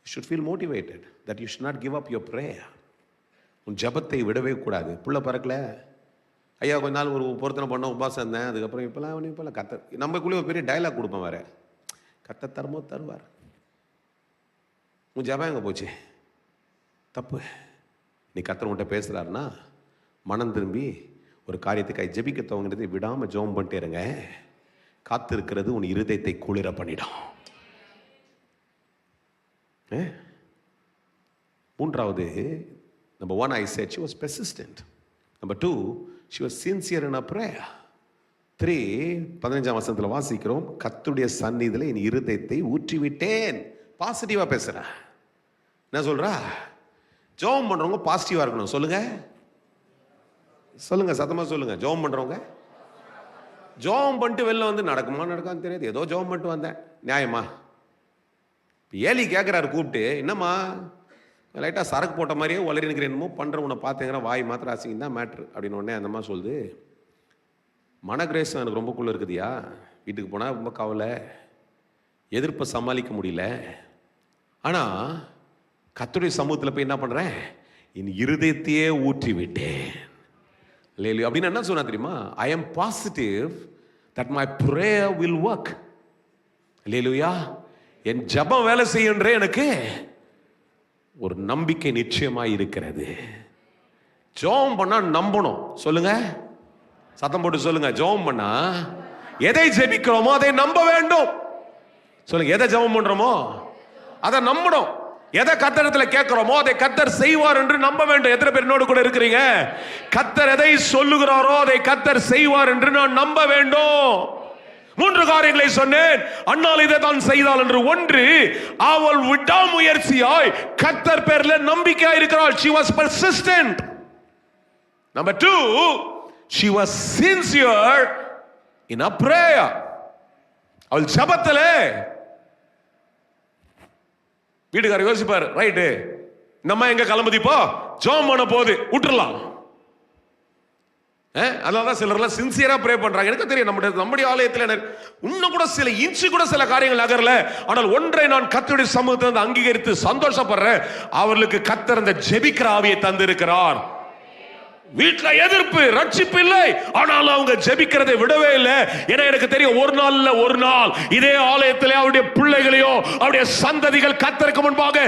You should feel motivated that you should not give up your prayer. உன் ஜபத்தை விடவே கூடாது. புள்ள பறக்கல, ஐயா கொஞ்ச நாள் ஒரு பொருத்தனை பண்ண உபாசம் இருந்தேன், அதுக்கப்புறம் இப்போலாம் கத்த நம்மக்குள்ளே ஒரு பெரிய டைலாக் கொடுப்பேன் வேற, கத்த தருமோ தருவார். உன் ஜபம் எங்கே போச்சு? தப்பு. நீ கத்தர் உன்கிட்ட பேசுகிறாருன்னா மனம் திரும்பி ஒரு காரியத்துக்காக ஜெபிக்க துவங்கிறது விடாமல் ஜெபம் பண்ணிட்டே இருங்க. காத்து இருக்கிறது உன் இருதயத்தை குளிர பண்ணிடும். மூன்றாவது, number 1 I said she was persistent. Number 2 she was sincere in her prayer. 3 15ஆம் வசனத்தில் வாசிக்கிறோம், கர்த்தருடைய சந்நிதியில் என் இருதயத்தை ஊற்றி விட்டேன். பாசிட்டிவா பேசுறா. என்ன சொல்றா? ஜெபம் பண்றவங்க பாசிட்டிவா இருக்கணும். சொல்லுங்க சொல்லுங்க சத்தமா சொல்லுங்க. ஜெபம் பண்றவங்க ஜெபம் பண்ணிட்டு வெளில வந்து நடக்கான்னு தெரியாது, ஏதோ ஜெபம் பண்ணிட்டு வந்தேன், நியாயமா? ஏலி கேட்குறாரு கூப்பிட்டு, என்னம்மா லைட்டாக சரக்கு போட்ட மாதிரியே வளரி நிற்கிற, என்னமோ பண்ணுற உன்னை பார்த்தீங்கன்னா வாய் மாத்திரம் ஆசிங்க தான் மேட்ரு அப்படின்னு உடனே அந்த மாதிரி சொல்லுது, மனகிரேசம் எனக்கு ரொம்பக்குள்ளே இருக்குதுயா, வீட்டுக்கு போனால் ரொம்ப கவலை, எதிர்ப்பை சமாளிக்க முடியல, ஆனால் கர்த்தருடைய சமூகத்தில் போய் என்ன பண்ணுறேன், என் இருதயத்தையே ஊற்றி விட்டேன். இல்லையா? அப்படின்னு என்ன சொன்னா தெரியுமா? I am positive that my prayer will work. இல்லையா? என் ஜபம் வேலை செய்யன்ற எனக்கு ஒரு நம்பிக்கை நிச்சயமாய் இருக்கிறது. ஜெபம் பண்ணா நம்பணும். சொல்லுங்க சத்தம் போட்டு சொல்லுங்க. ஜெபம் பண்ணா எதை ஜெபிக்கிறோமோ அதை நம்ப வேண்டும். சொல்லுங்க, எதை ஜெபம் பண்றோமோ அதை நம்பணும். எதை கர்த்தரிடத்துல கேட்கிறோமோ அதை கர்த்தர் செய்வார் என்று நம்ப வேண்டும். எத்தனை பேர் என்னோடு கூட இருக்கிறீங்க? கர்த்தர் எதை சொல்லுகிறாரோ அதை கர்த்தர் செய்வார் என்று நான் நம்ப வேண்டும். 3 காரியங்களை சொன்னேன். அண்ணால் இதை தான் செய்தாள் என்று. 1, அவள் விடாமுயற்சியாய் கர்த்தர் பேர்ல நம்பிக்கையா இருக்கிறாள். she was persistent. Number 2, she was sincere in her prayer. அவள் ஜெபத்திலே, வீட்டுக்காரர் யோசிப்பார், ரைட்டு நம்ம எங்க கிளம்புது, இப்போ ஜெபம் பண்ண போது விட்டுறலாம். அதனாலதான் சிலர்லாம் சின்சியரா ப்ரே பண்றாங்க. எனக்கு தெரியும் நம்முடைய ஆலயத்தில் இன்னும் கூட சில இன்ச்சு கூட சில காரியங்கள் நகரல. ஆனால் ஒன்றை நான் கர்த்தருடைய சமூகத்தில் அங்கீகரித்து சந்தோஷப்படுறேன், அவர்களுக்கு கர்த்தர் அந்த ஜெபிக்கிற ஆவியை தந்திருக்கிறார். வீட்டுல எதிர்ப்பு, ரட்சிப்பு இல்லை, ஆனால் அவங்க ஜெபிக்கிறதை விடவே இல்லை. ஏன்னா எனக்கு தெரியும், ஒரு நாள் இதே ஆலயத்திலே அவருடைய பிள்ளைகளையோ அவருடைய சந்ததிகள் கர்த்தருக்கு முன்பாக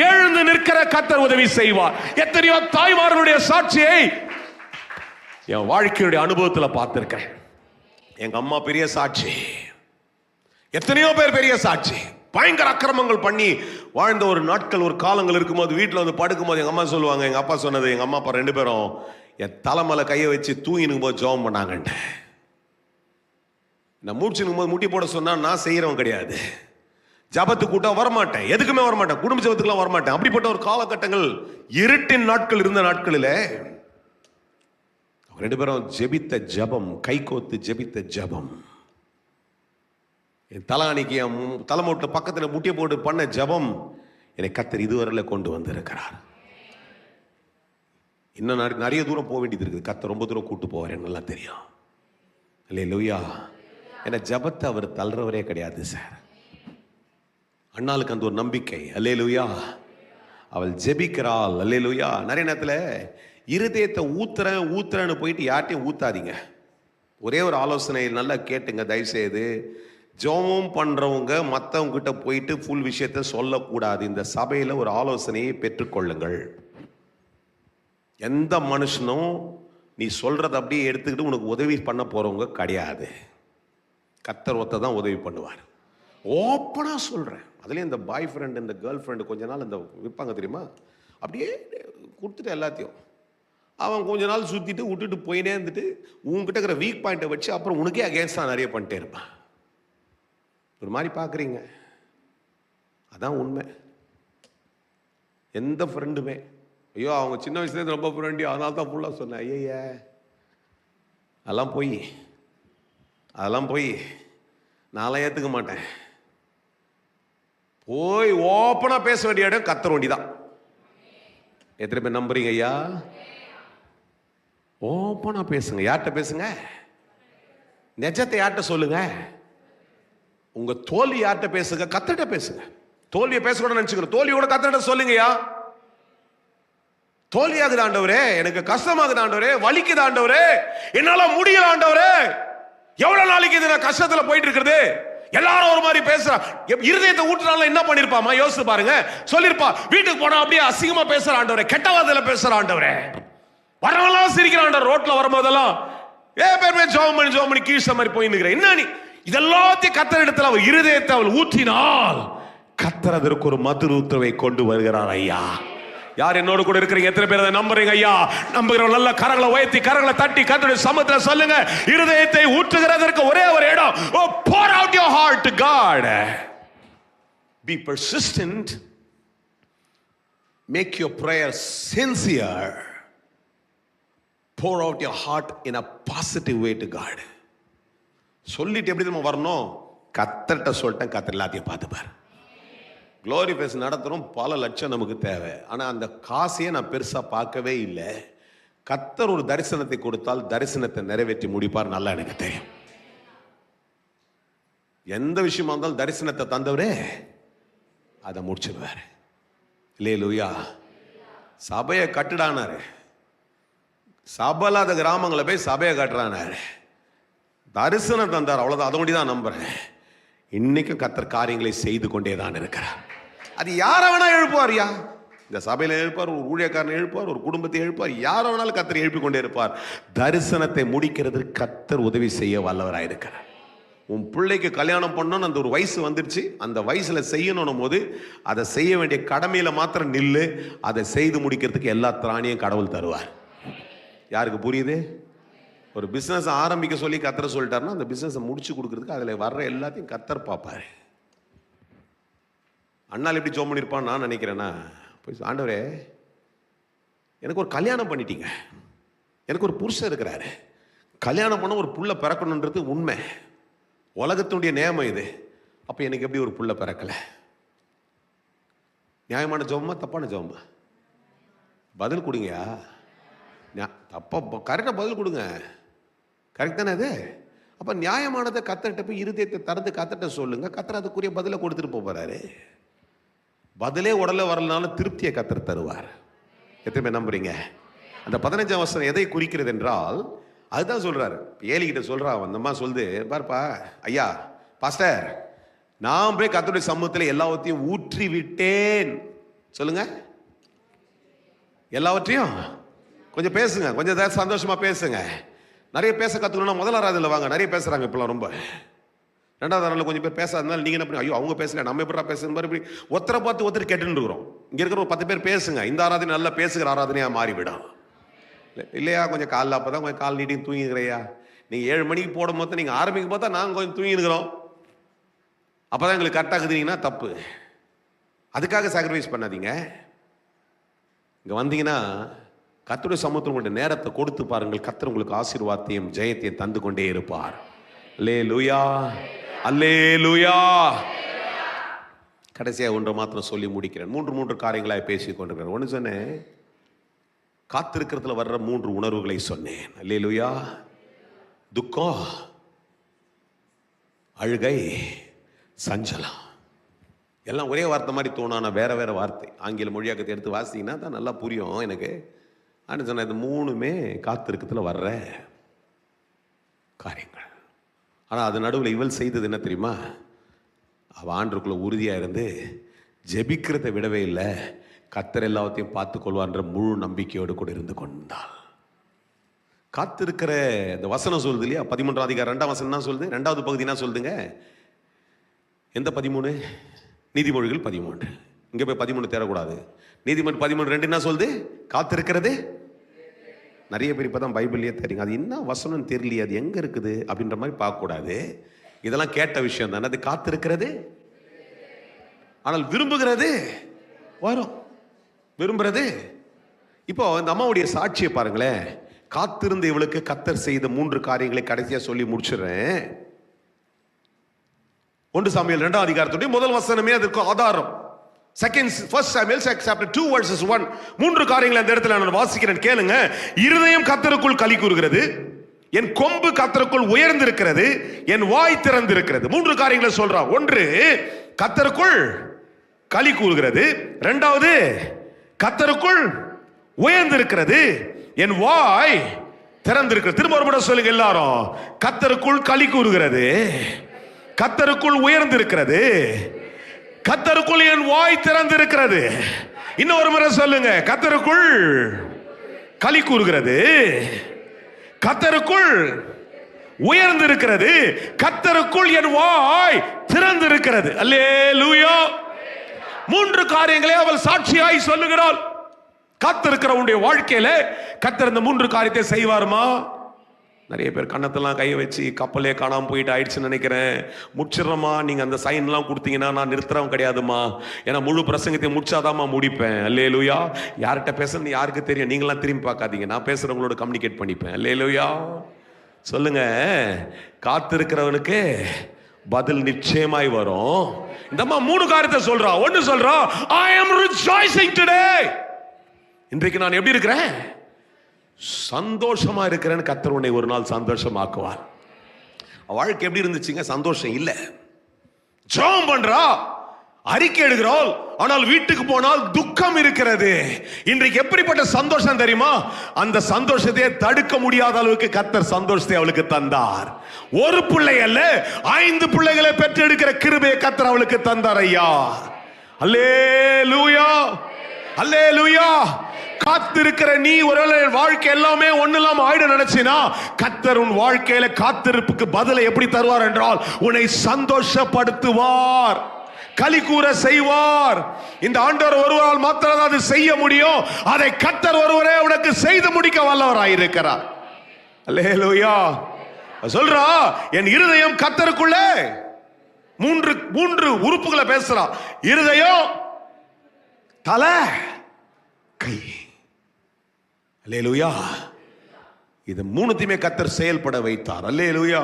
எழுந்து நிற்கிற கர்த்தர் உதவி செய்வார். எத்தனையோ தாய்மார்களுடைய சாட்சியை என் வாழ்க்கையுடைய அனுபவத்தில் பார்த்திருக்கேன். எங்க அம்மா பெரிய சாட்சி, எத்தனையோ பேர் பெரிய சாட்சி. பயங்கர அக்கிரமங்கள் பண்ணி வாழ்ந்த ஒரு நாட்கள், ஒரு காலங்கள் இருக்கும்போது வீட்டில் வந்து படுக்கும்போது எங்க அம்மா சொல்லுவாங்க, எங்க அப்பா சொன்னது, எங்க அம்மா அப்பா 2 பேரும் என் தலைமலை கையை வச்சு தூங்கினுக்கும் போது ஜெபம் பண்ணாங்கன்ட்டு. நான் மூச்சுனுக்கும் போது முட்டி போட சொன்னா நான் செய்யறவன் கிடையாது. ஜபத்துக்கு கூட்டம் வரமாட்டேன், எதுக்குமே வரமாட்டேன், குடும்ப ஜபத்துக்குலாம் வரமாட்டேன். அப்படிப்பட்ட ஒரு காலகட்டங்கள், இருட்டின் நாட்கள் இருந்த நாட்களில் 2 பேரும் ஜெபித்த ஜபம், கைகோத்து ஜெபித்த ஜபம், என் தலானிக்கு என் தலைமோட்டு பக்கத்தில் முட்டிய போட்டு பண்ண ஜபம் என்னை கர்த்தர் இதுவரையில் கொண்டு வந்திருக்கிறார். இன்னும் நிறைய தூரம் போக வேண்டியது இருக்குது. கர்த்தர் ரொம்ப தூரம் கூட்டு போவார், எனக்கு நல்லா தெரியும். அல்லேலூயா. ஏன்னா ஜபத்தை அவர் தள்ளுறவரே கிடையாது சார். அண்ணாளுக்கு அந்த ஒரு நம்பிக்கை. அல்லேலூயா. அவள் ஜெபிக்கிறாள். அல்லேலூயா. நிறைய நேரத்தில் இருதயத்தை ஊத்துறேன்னு போயிட்டு யார்ட்டையும் ஊத்தாதீங்க. ஒரே ஒரு ஆலோசனை நல்லா கேட்டுங்க தயவுசெய்து. ஜெபம் பண்றவங்க மற்றவங்க கிட்ட போயிட்டு ஃபுல் விஷயத்தை சொல்லக்கூடாது. இந்த சபையில் ஒரு ஆலோசனையை பெற்றுக்கொள்ளுங்கள். எந்த மனுஷனும் நீ சொல்றதை அப்படியே எடுத்துக்கிட்டு உனக்கு உதவி பண்ண போறவங்க கிடையாது. கர்த்தர் ஒருத்தர் தான் உதவி பண்ணுவார். ஓப்பனா சொல்றேன். அதுலேயும் இந்த பாய் ஃப்ரெண்டு, இந்த கேர்ள் ஃப்ரெண்டு கொஞ்ச நாள் இந்த விற்பாங்க தெரியுமா, அப்படியே கொடுத்துட்டு எல்லாத்தையும் அவன் கொஞ்ச நாள் சுற்றிட்டு விட்டுட்டு போயினே இருந்துட்டு உங்ககிட்ட இருக்கிற வீக் பாயிண்ட்டை வச்சு அப்புறம் உனக்கே அகேன்ஸ்டாக நிறைய பண்ணிட்டே இருப்பான். ஒரு மாதிரி பார்க்குறீங்க. அதான் உண்மை. எந்த ஃப்ரெண்டுமே ஐயோ அவங்க சின்ன வயசுலேருந்து ரொம்ப ஃப்ரெண்டு அதனால தான் ஃபுல்லாக சொன்னேன். ஐய அதெல்லாம் போய் நான்லாம் ஏற்றுக்க மாட்டேன். போய் ஓப்பனாக பேச வேண்டிய இடம் கத்தர் வண்டி தான். எத்தனை பேர் நம்புறீங்க ஐயா? ஓப்பனாக பேசுங்க. யார்கிட்ட பேசுங்க? நிஜத்தை யார்கிட்ட சொல்லுங்க? உங்க தோல்வி யார்கிட்ட பேசுங்க? கத்தர்கிட்ட பேசுங்க. தோல்வியை பேசக்கூட நினைச்சுக்கிறோம். தோல்வியோட கத்தர்கிட்ட சொல்லுங்கய்யா. தோல்வியாகுது ஆண்டவரே, எனக்கு கஷ்டமாகுது ஆண்டவரே, வலிக்குது ஆண்டவரே, என்னால முடியல ஆண்டவரே, எவ்வளவு நாளைக்கு இது நான் கஷ்டத்துல போயிட்டு இருக்கிறது. எல்லாரும் ஒரு மாதிரி பேசுறா. இருதயத்தை ஊட்டுறாங்க. என்ன பண்ணிருப்பாமா யோசிச்சு பாருங்க. சொல்லிருப்பா வீட்டுக்கு போனா அப்படியே அசிங்கமா பேசுற ஆண்டவரே, கெட்ட வார்த்தையில பேசுற ஆண்டவரே, வரவெல்லாம் சிரிக்கிறான் ரோட்ல வரும்போதெல்லாம் பேர் ஜோம் பண்ணி கீழ்ச்ச மாதிரி போயின்னு. என்ன நீ இதெல்லாத்தையும் கத்தர் இடத்துல அவர் இருதயத்தை அவள் ஊற்றினால் கத்தர் அதற்கு ஒரு மதுர உத்தரவை கொண்டு வருகிறார் ஐயா. யார் என்னோடு கூட இருக்கிறீங்க? எத்தனை பேர் அதை நம்புறீங்க ஐயா? நம்புகிறோம். நல்ல கரங்களை உயர்த்தி கரங்களை தட்டி கர்த்தருடைய சமூகத்தில் சொல்லுங்க, இருதயத்தை ஊற்றுகிறதற்கு ஒரே ஒரு இடம். Oh, pour out your heart to God. Be persistent. Make your prayer sincere. Pour out your heart in a positive way to God. சொல்லிட்டு எப்படி நம்ம வரணும்? கத்தர்கிட்ட சொல்லிட்டேன், கத்தர் எல்லாத்தையும் பார்த்துப்பார். க்ளோரி ஃபேஸ் நடத்துகிறோம், பல லட்சம் நமக்கு தேவை. ஆனால் அந்த காசையே நான் பெருசாக பார்க்கவே இல்லை. கத்தர் ஒரு தரிசனத்தை கொடுத்தால் தரிசனத்தை நிறைவேற்றி முடிப்பார். நல்லா எனக்கு தெரியும். எந்த விஷயமா இருந்தாலும் தரிசனத்தை தந்தவரே அதை முடிச்சிடுவார். அல்லேலூயா. சபையை கட்டுடானாரு. சபையில்லாத கிராமங்களை போய் சபையை கட்டுறானாரு. தரிசனம் தந்தார், அவ்வளோதான். அதை தான் நம்புறேன். இன்னைக்கும் கத்தர் காரியங்களை செய்து கொண்டே தான் இருக்கிறார். அது யாரை வேணா எழுப்புவார். இந்த சபையில எழுப்பார், ஒரு ஊழியக்காரனை எழுப்பார், ஒரு குடும்பத்தை எழுப்பார், யாரை வேணாலும் கத்தர் எழுப்பி கொண்டே இருப்பார். தரிசனத்தை முடிக்கிறது கத்தர் உதவி செய்ய வல்லவராயிருக்கிறார். உன் பிள்ளைக்கு கல்யாணம் பண்ணணும்னு அந்த ஒரு வயசு வந்துருச்சு. அந்த வயசுல செய்யணும் போது அதை செய்ய வேண்டிய கடமையில மாத்திரம் நில்லு. அதை செய்து முடிக்கிறதுக்கு எல்லா திராணியும் கடவுள் தருவார். யாருக்கு புரியுது? ஒரு பிசினஸ் ஆரம்பிக்க சொல்லி கத்தர் சொல்லிட்டாருன்னா அந்த பிசினஸை முடிச்சு கொடுக்கறதுக்கு அதுல வர்ற எல்லாத்தையும் கத்தர் பார்ப்பாரு. அண்ணால் எப்படி ஜோம் பண்ணியிருப்பான்னு நான் நினைக்கிறேன்னா, போய் ஆண்டவரே எனக்கு ஒரு கல்யாணம் பண்ணிட்டீங்க, எனக்கு ஒரு புருஷன் இருக்கிறாரு, கல்யாணம் பண்ண ஒரு புள்ள பிறக்கணுன்றது உண்மை, உலகத்தினுடைய நியமம் இது. அப்போ எனக்கு எப்படி ஒரு புள்ள பிறக்கலை? நியாயமான ஜோமா தப்பான ஜோமா? பதில் கொடுங்கயா. தப்பா கரெக்டாக பதில் கொடுங்க. கரெக்ட் தானே அது? அப்போ நியாயமானதை கத்தர்கிட்ட போய் இருதயத்தை திறந்து கத்தர்கிட்ட சொல்லுங்க. கத்தர் அதுக்குரிய பதிலை கொடுத்துட்டு போறாரு. பதிலே உடல வரலனாலும் திருப்தியை கத்தர் தருவார். எத்தனை பேர் நம்புறீங்க? அந்த 15ஆம் வசனம் எதை குறிக்கிறது என்றால் அதுதான் சொல்றாரு. ஏலிகிட்ட சொல்றா, அந்தம்மா சொல்லுது, பாருப்பா ஐயா பாஸ்டர், நான் போய் கர்த்தருடைய சமூகத்தில் எல்லாவற்றையும் ஊற்றி விட்டேன். சொல்லுங்க, எல்லாவற்றையும். கொஞ்சம் பேசுங்க, கொஞ்சம் சந்தோஷமா பேசுங்க. நிறைய பேச கத்துக்கணும்னா முதல் ஆராதனையில் வாங்க. நிறைய பேசுறாங்க இப்பெல்லாம் ரொம்ப. ரெண்டாவது ஆராதனையில் கொஞ்சம் பேர் பேசாதனால நீங்க என்ன பண்ணி, ஐயோ அவங்க பேசல நம்ம எப்படா பேசுற மாதிரி இப்படி ஒருத்தரை பார்த்து ஒருத்தர் கேட்டுன்னு இருக்கிறோம். இங்க இருக்கிற ஒரு 10 பேர் பேசுங்க. இந்த ஆராதனை நல்லா பேசுகிற ஆராதனையா மாறிவிடும் இல்லையா? கொஞ்சம் காலைல அப்பதான் கொஞ்சம் கால் நீட்டிங் தூங்கிக்கிறையா. நீங்க 7 மணிக்கு போடும் போது நீங்க ஆரம்பிக்கும் போது நாங்கள் கொஞ்சம் தூங்கினுக்கிறோம். அப்பதான் எங்களுக்கு கரெக்டாகுதுங்கன்னா தப்பு. அதுக்காக சாக்ரிஃபைஸ் பண்ணாதீங்க. இங்க வந்தீங்கன்னா கர்த்தருடைய சமூகத்தில் உங்களுடைய நேரத்தை கொடுத்து பாருங்கள். கர்த்தர் உங்களுக்கு ஆசீர்வாதத்தையும் ஜெயத்தையும் தந்து கொண்டே இருப்பார். அல்லேலூயா, அல்லேலூயா. கடைசியா ஒன்று மாத்திரம் சொல்லி முடிக்கிறேன். 3 காரியங்களாக பேசி கொண்டிருக்கிறேன். ஒன்று சொன்னேன், காத்திருக்கிறதுல வர்ற 3 உணர்வுகளை சொன்னேன். அல்லேலூயா. துக்கம், அழுகை, சஞ்சலம். எல்லாம் ஒரே வார்த்தை மாதிரி தோணான வேற வேற வார்த்தை. ஆங்கில மொழியாக்கத்தை எடுத்து வாசிங்கன்னா தான் நல்லா புரியும் எனக்கு. ஆனால் சொன்ன இந்த 3மே காத்திருக்கிறதுல வர்ற காரியங்கள். ஆனால் அது நடுவில் இவள் செய்தது என்ன தெரியுமா? அவள் ஆண்டுக்குள்ள உறுதியாக இருந்து ஜெபிக்கிறதை விடவே இல்லை. கர்த்தர் எல்லாத்தையும் பார்த்து கொள்வான்ற முழு நம்பிக்கையோடு கூட இருந்து கொண்டாள். காத்திருக்கிற இந்த வசனம் சொல்லுது இல்லையா? 13ஆம் அதிகாரம் 2ஆம் வசனம் தான் சொல்லுது. 2வது பகுதி என்ன சொல்லுதுங்க? எந்த 13? நீதிமொழிகள் 13. இங்கே போய் 13 தேரக்கூடாது. நீதிமொழி 13:2 என்ன சொல்லுது? காத்திருக்கிறது நிறைய பேர் இப்போ தான் பைபிள்லேயே தெரியுங்க, அது என்ன வசனம் தெரியலையே, அது எங்கே இருக்குது அப்படின்ற மாதிரி பார்க்கக்கூடாது. இதெல்லாம் கேட்ட விஷயம் தானே. அது காத்திருக்கிறது, ஆனால் விரும்புகிறது வரும். விரும்புறது இப்போ இந்த அம்மாவுடைய சாட்சியை பாருங்களேன். காத்திருந்த இவளுக்கு கர்த்தர் செய்த 3 காரியங்களை கடைசியா சொல்லி முடிச்சிடுறேன். 1 சாமுவேல் 2ஆம் அதிகாரத்துடைய முதல் வசனமே அதற்கு ஆதாரம். First Samuel chapter 2 verses 1. 3 காரியங்களை அந்த இடத்துல நான் வாசிக்கிறேன், கேளுங்க. இருதயம் கர்த்தருக்குள் களி கூறுகிறது, என் கொம்பு கர்த்தருக்குள் உயர்ந்திருக்கிறது, என் வாய் திறந்திருக்கிறது. 3 காரியங்களை சொல்றான். 1, கர்த்தருக்குள் களி கூறுகிறது. 2வது, கர்த்தருக்குள் உயர்ந்திருக்கிறது, என் வாய் திறந்திருக்கிறது. திரும்ப ஒரு முறை சொல்லுங்க எல்லாரும். கர்த்தருக்குள் களி கூறுகிறது, கர்த்தருக்குள் உயர்ந்திருக்கிறது, கர்த்தருக்குள் என் வாய் திறந்திருக்கிறது. இன்னொரு முறை சொல்லுங்க. கர்த்தருக்குள் களி கூறுகிறது, கர்த்தருக்குள் உயர்ந்திருக்கிறது, கர்த்தருக்குள் என் வாய் திறந்திருக்கிறது. அல்லேலூயா. 3 காரியங்களை அவள் சாட்சியாய் சொல்லுகிறாள். காத்திருக்கிறவனுடைய வாழ்க்கையில கர்த்தர் இந்த 3 காரியத்தை செய்வாருமா? நிறைய பேர் கண்ணத்தெல்லாம் கையை வச்சு கப்பலே காணாம போயிட்டு ஆயிடுச்சுன்னு நினைக்கிறேன், முடிச்சிடறமா, நீங்க அந்த சைன்லாம் கொடுத்தீங்கன்னா நான் நிறுத்துறவன் கிடையாதுமா, ஏன்னா முழு பிரசங்கத்தை முடிச்சாதாமா முடிப்பேன். அல்லேலூயா. யார்கிட்ட பேசுறது யாருக்கு தெரியும், நீங்களாம் திரும்பி பார்க்காதீங்க, நான் பேசுறவங்களோட கம்யூனிகேட் பண்ணிப்பேன். அல்லேலூயா. சொல்லுங்க. காத்திருக்கிறவனுக்கு பதில் நிச்சயமாய் வரும். இந்த அம்மா 3 காரியத்தை சொல்றா. 1 சொல்றா, I am rejoicing today. இன்றைக்கு நான் எப்படி இருக்கிறேன்? சந்தோஷமா இருக்கிறேன்னு கர்த்தர் உன்னை ஒரு நாள் சந்தோஷமாக்குவார். வாழ்க்கை எப்படி இருந்துச்சுங்க? சந்தோஷம் இல்ல. ஜெபம் பண்றா, அறிக்கை எடுக்கிறோம், ஆனால் வீட்டுக்கு போனால் துக்கம் இருக்கிறது. இன்றைக்கு எப்படிப்பட்ட சந்தோஷம் தெரியுமா? அந்த சந்தோஷத்தை தடுக்க முடியாத அளவுக்கு கர்த்தர் சந்தோஷத்தை அவளுக்கு தந்தார். 1 பிள்ளை அல்ல, 5 பிள்ளைகளை பெற்றெடுக்கிற கிருபையை கர்த்தர் அவளுக்கு தந்தார். ஐயா, அல்லேலூயா, அல்லேலூயா. காத்திருக்கிற நீ ஒருவேளை வாழ்க்கை எல்லாமே ஒண்ணுலாம் ஆயிட நினைச்சினா, கர்த்தர் உன் வாழ்க்கையில காத்திருப்புக்கு பதிலை எப்படி தருவார் என்றால், உன்னை சந்தோஷப்படுத்துவார், களி கூற செய்வார். இந்த ஆண்டவர் ஒருவரால் மாத்திரம் அது செய்ய முடியும். அதை கர்த்தர் ஒருவரே உனக்கு செய்து முடிக்க வல்லவராயிருக்கிறார். அல்லேலூயா. சொல்றா, என் இருதயம் கர்த்தருக்குள்ளே. 3 உறுப்புகளை பேசுறா. இருதயம், தலை, கை. அல்லேலூயா. இது 3த்தையுமே கர்த்தர் செயல்பட வைத்தார். அல்லேலூயா.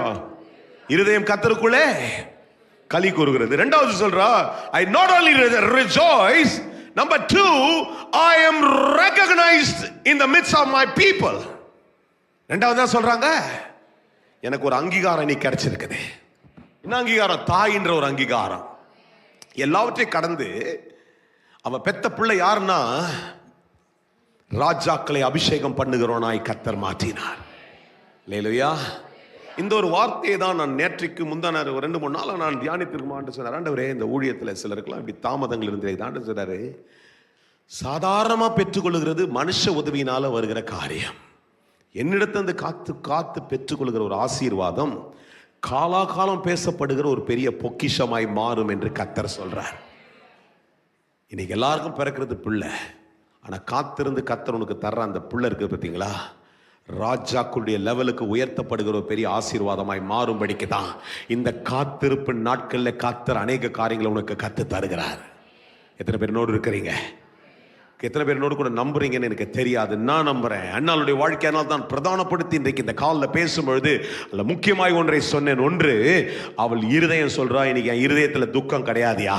இருதயம் கர்த்தருக்குள்ளே களி கூறுகிறது. 2வது சொல்றா, I not only rejoice, number 2, I am recognized in the midst of my people. 2வது தான் சொல்றாங்க, எனக்கு ஒரு அங்கீகாரம் நீ கிடைச்சிருக்குது. என்ன அங்கீகாரம்? தாயின்ற ஒரு அங்கீகாரம். எல்லாவற்றையும் கடந்து அவ பெத்த பிள்ளை யாருன்னா, ராஜாக்களை அபிஷேகம் பண்ணுகிறவனாய் கர்த்தர் மாற்றினார். அல்லேலூயா. இந்த ஒரு வார்த்தையை தான் நான் நேற்றைக்கு முந்தான 2-3 நாளா நான் தியானித்திருக்குமான்னு சொன்னார். ஆண்டவரே, இந்த ஊழியத்தில் சிலருக்குலாம் இப்படி தாமதங்கள் இருந்தது சொன்னாரு. சாதாரணமா பெற்றுக்கொள்ளுகிறது மனுஷ உதவியினால வருகிற காரியம். என்னிடத்திலிருந்து காத்து காத்து பெற்றுக்கொள்கிற ஒரு ஆசீர்வாதம் காலாகாலம் பேசப்படுகிற ஒரு பெரிய பொக்கிஷமாய் மாறும் என்று கர்த்தர் சொல்றார். இன்னைக்கு எல்லாருக்கும் பிறக்கிறது பிள்ளை, ஆனா காத்திருந்து கர்த்தர் உனக்கு தர்ற அந்த பிள்ளை இருக்கு பார்த்தீங்களா, ராஜாக்களுடைய லெவலுக்கு உயர்த்தப்படுகிற ஒரு பெரிய ஆசீர்வாதமாய் மாறும்படிக்கு தான் இந்த காத்திருப்பு நாட்கள்ல கர்த்தர் அநேக காரியங்களை உனக்கு கத்து தருகிறார். எத்தனை பேர் நோடு இருக்கிறீங்க? எத்தனை பேர் நோடு கூட நம்புறீங்கன்னு எனக்கு தெரியாது. நான் நம்புறேன். அண்ணாளுடைய வாழ்க்கையினால் தான் பிரதானப்படுத்தி இன்றைக்கு இந்த காலில் பேசும்பொழுது அல்ல முக்கியமாய் ஒன்றை சொன்னேன். 1, அவள் இருதயம் சொல்றா, இன்னைக்கு என் இருதயத்தில் துக்கம் கிடையாதியா,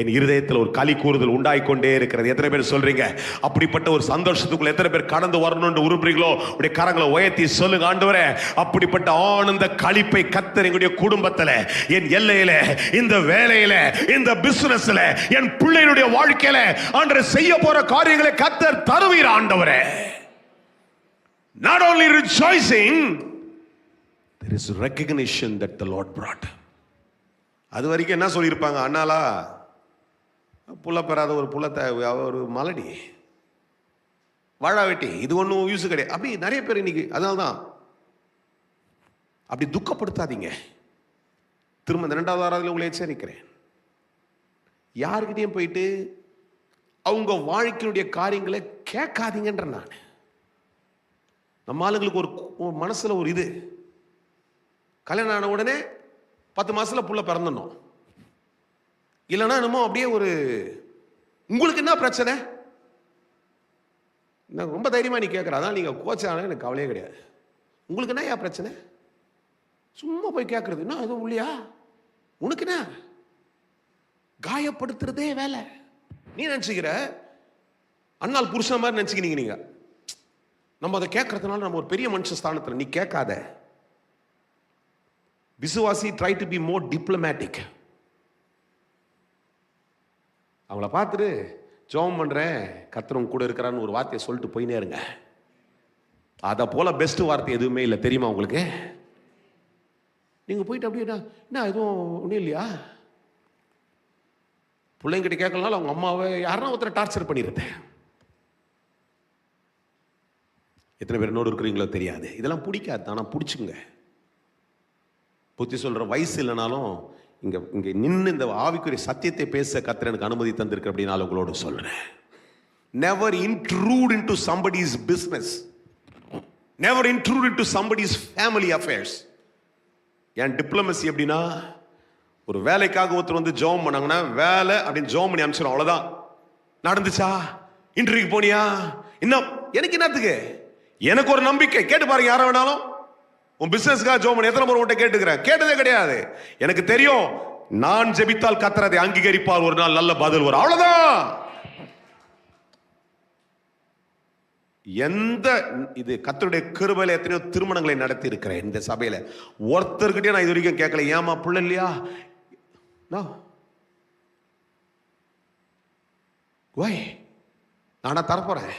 என் இருதயத்தில் ஒரு களி கூறுதல் உண்டாயிக்கொண்டே இருக்கிறது. எத்தனை பேர் சொல்றீங்க? அப்படிப்பட்ட ஒரு சந்தோஷத்துக்குள்ள எத்தனை பேர் கடந்து வரணும்னு விரும்புறீங்களோ உடைய கரங்களை உயர்த்தி சொல்லுங்க. ஆண்டவரே, அப்படிப்பட்ட ஆனந்த களிப்பை கர்த்தர் எங்களுடைய குடும்பத்தில், என் எல்லையில, இந்த வேலையில, இந்த பிசினஸ்ல, என் பிள்ளைகளுடைய வாழ்க்கையில ஆண்டவரே செய்ய போற காரியங்களை கர்த்தர் தருவீர். ஆண்டவரே, not only rejoicing, there is recognition that the Lord brought. அது வரைக்கும் என்ன சொல்லியிருப்பாங்க? அண்ணாலா புள்ள பெறாத ஒரு புள்ளத்தை ஒரு மலடி வாழா வெட்டி, இது ஒன்றும் யூஸ் கிடையாது. அப்படி நிறைய பேர் இன்னைக்கு. அதனால்தான் அப்படி துக்கப்படுத்தாதீங்க. திரும்ப இந்த 2வது ஆராதனையில் உங்களை எச்சரிக்கிறேன். யாருக்கிட்டையும் போயிட்டு அவங்க வாழ்க்கையுடைய காரியங்களை கேட்காதீங்கன்ற நான். நம்ம ஆளுங்களுக்கு ஒரு மனசுல ஒரு இது, கல்யாணம் ஆன உடனே 10 மாசத்துல புள்ள பிறந்தணும், இல்லைன்னா என்னமோ அப்படியே ஒரு உங்களுக்கு என்ன பிரச்சனை? நான் ரொம்ப தைரியமா நீ கேட்குற, அதான் நீங்க கோச் ஆனா எனக்கு கவலையே கிடையாது. உங்களுக்கு என்ன ஏன் பிரச்சனை? சும்மா போய் கேட்கறது, என்ன எதுவும் இல்லையா உனக்கு? என்ன காயப்படுத்துறதே வேலை. நீ நினைச்சுக்கிற அண்ணால் புருஷன் மாதிரி நினைச்சுக்கிறீங்க நீங்க. நம்ம அதை கேட்கறதுனால நம்ம ஒரு பெரிய மனுஷ ஸ்தானத்தில். நீ கேட்காத. விசுவாசி try to be more diplomatic. அவங்கள பார்த்துட்டு ஜெபம் பண்றேன், கர்த்தர் கூட இருக்கிறான்னு ஒரு வார்த்தையை சொல்லிட்டு போயினே இருங்க. அதை போல பெஸ்ட் வார்த்தை எதுவுமே இல்லை, தெரியுமா உங்களுக்கு? நீங்க போயிட்டு அப்படியே என்ன எதுவும் ஒன்றும் இல்லையா? பிள்ளைங்கிட்ட கேட்கலனால அவங்க அம்மாவை யாருன்னா ஒருத்தரை டார்ச்சர் பண்ணிடுறது. எத்தனை பேர் என்னோடு இருக்கிறீங்களோ தெரியாது. இதெல்லாம் பிடிக்காது, ஆனால் பிடிச்சுங்க. புத்தி சொல்ற வயசு இல்லைனாலும் இங்க இங்க நின்று இந்த ஆவிக்குரிய சத்தியத்தை பேச கர்த்தர் எனக்கு அனுமதி தந்திருக்கு அப்படின்னால உங்களோட சொல்றேன். Never intrude into somebody's business. Never intrude into somebody's family affairs. ஏன் டிப்ளமசி எப்படின்னா, ஒரு வேலைக்காக ஒருத்தர் வந்து ஜெபம் பண்ணாங்கன்னா வேலை அப்படின்னு ஜெபம் பண்ணி அனுப்பிச்சிடும், அவ்வளவுதான். நடந்துச்சா? இன்டர்வியூக்கு போனியா? இன்னும் எனக்கு என்னத்துக்கு? எனக்கு ஒரு நம்பிக்கை. கேட்டு பாருங்க யாரை வேணாலும். உன் பிசினஸ்க்காக ஜெபம் பண்ணி எத்தனை முறை உன்கிட்ட கேட்டுக்கிறேன்? கேட்டதே கிடையாது. எனக்கு தெரியும், நான் ஜெபித்தால் கர்த்தர் அதை அங்கீகரிப்பார், ஒரு நாள் நல்ல பதில் வரும், அவ்வளவுதான். எந்த இது கர்த்தருடைய கிருபையில எத்தனையோ திருமணங்களை நடத்தி இருக்கிறேன் இந்த சபையில. ஒருத்தர்கிட்டயே நான் இது வரைக்கும் கேட்கல, ஏமா புள்ள இல்லையா? நானா தரப்போறேன்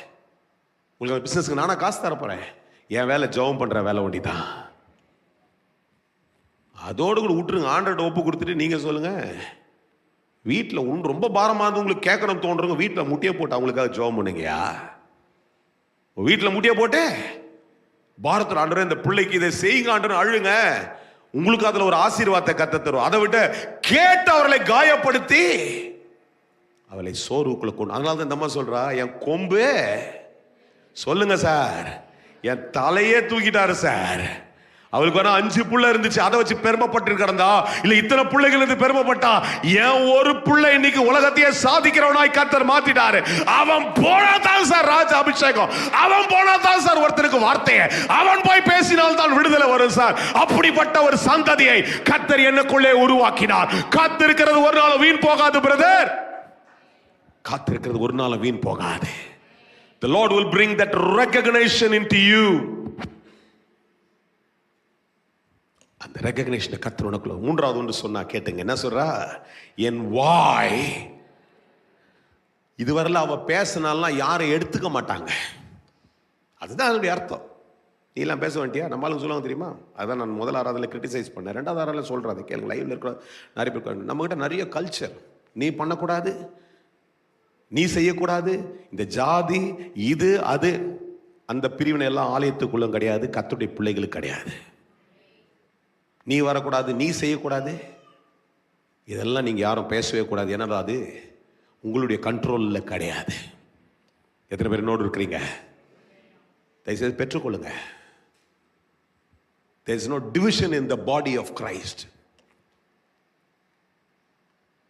உங்களுக்கு பிசினஸ்க்கு, நானா காசு தரப்போறேன். என் வேலை ஜெபம் பண்ற வேலை ஒண்டிதான். அதோடு கூட விட்டுருங்க. ஆண்டர்கிட்ட ஒப்பு கொடுத்துட்டு நீங்க சொல்லுங்க. வீட்டில் ரொம்ப பாரமா இருந்து உங்களுக்கு கேட்கணும் தோன்றவங்க வீட்டில் முட்டியை போட்டு அவங்களுக்காக ஜெபம் பண்ணுங்கயா. வீட்டில் முட்டியை போட்டு பாரத்தில் ஆண்டவரே இந்த பிள்ளைக்கு இதை செய்யுங்க ஆண்டவரே அழுங்க, உங்களுக்கு அதுல ஒரு ஆசீர்வாதத்தை கத்த தரும். அதை விட்டு கேட்டு அவர்களை காயப்படுத்தி அவளை சோர்வுக்குள்ள கொண்டு. அதனால தான் இந்த அம்மா சொல்றா, என் கொம்பு சொல்லுங்க சார், என் தலையே தூக்கிட்டாரு சார். அவளுக்கு வேணா 5 புள்ள இருந்துச்சு, அதை வச்சு பெருமைப்பட்டு கிடந்தா, இல்ல இத்தனை பிள்ளைகள் இருந்து பெருமைப்பட்டா. என் ஒரு பிள்ளை இன்னைக்கு உலகத்தையே சாதிக்கிறவனாய் கர்த்தர் மாத்திட்டாரு. அவன் போனாதான் சார் ராஜ அபிஷேகம், அவன் போனாதான் சார் ஒருத்தருக்கு வார்த்தையை, அவன் போய் பேசினால் தான் விடுதலை வரும் சார். அப்படிப்பட்ட ஒரு சந்ததியை கர்த்தர் என்னக்குள்ளே உருவாக்கினார். காத்திருக்கிறது ஒரு நாள் வீண் போகாது பிரதர், காத்திருக்கிறது ஒரு நாள் வீண் போகாது. The Lord will bring that recognition into you. அந்த ரெகக்னிஷனை கர்த்தர் உனக்குள்ள. மூன்றாவது ஒன்று சொன்னா கேட்டுங்க, என்ன சொல்றா? என் வாய். இதுவரையில அவ பேசினாலாம் யாரும் எடுத்துக்க மாட்டாங்க, அதுதான் அதனுடைய அர்த்தம். நீ எல்லாம் பேச வேண்டியா? நம்மளுக்கு சொல்லுவாங்க தெரியுமா? அதான் நான் முதல் ஆறாவதுல கிரிட்டிசைஸ் பண்ணேன், 2வது ஆறாவதுல சொல்றேன். கேளுங்க, லைவ்ல இருக்கிற நிறைய பேர். நம்ம கிட்ட நிறைய கல்ச்சர், நீ பண்ணக்கூடாது, நீ செய்யக்கூடாது, இந்த ஜாதி இது அது, அந்த பிரிவினை எல்லாம் ஆலயத்துக்குள்ள கிடையாது, கர்த்தருடைய பிள்ளைகளுக்கு கிடையாது. நீ வரக்கூடாது, நீ செய்யக்கூடாது, இதெல்லாம் நீங்க யாரும் பேசவே கூடாது. ஏன்னா அது உங்களுடைய கண்ட்ரோல்ல கிடையாது. எத்தனை பேர் என்னோடு இருக்கிறீங்க? தயவுசெய்து பெற்றுக்கொள்ளுங்க. There is no division in the body of Christ.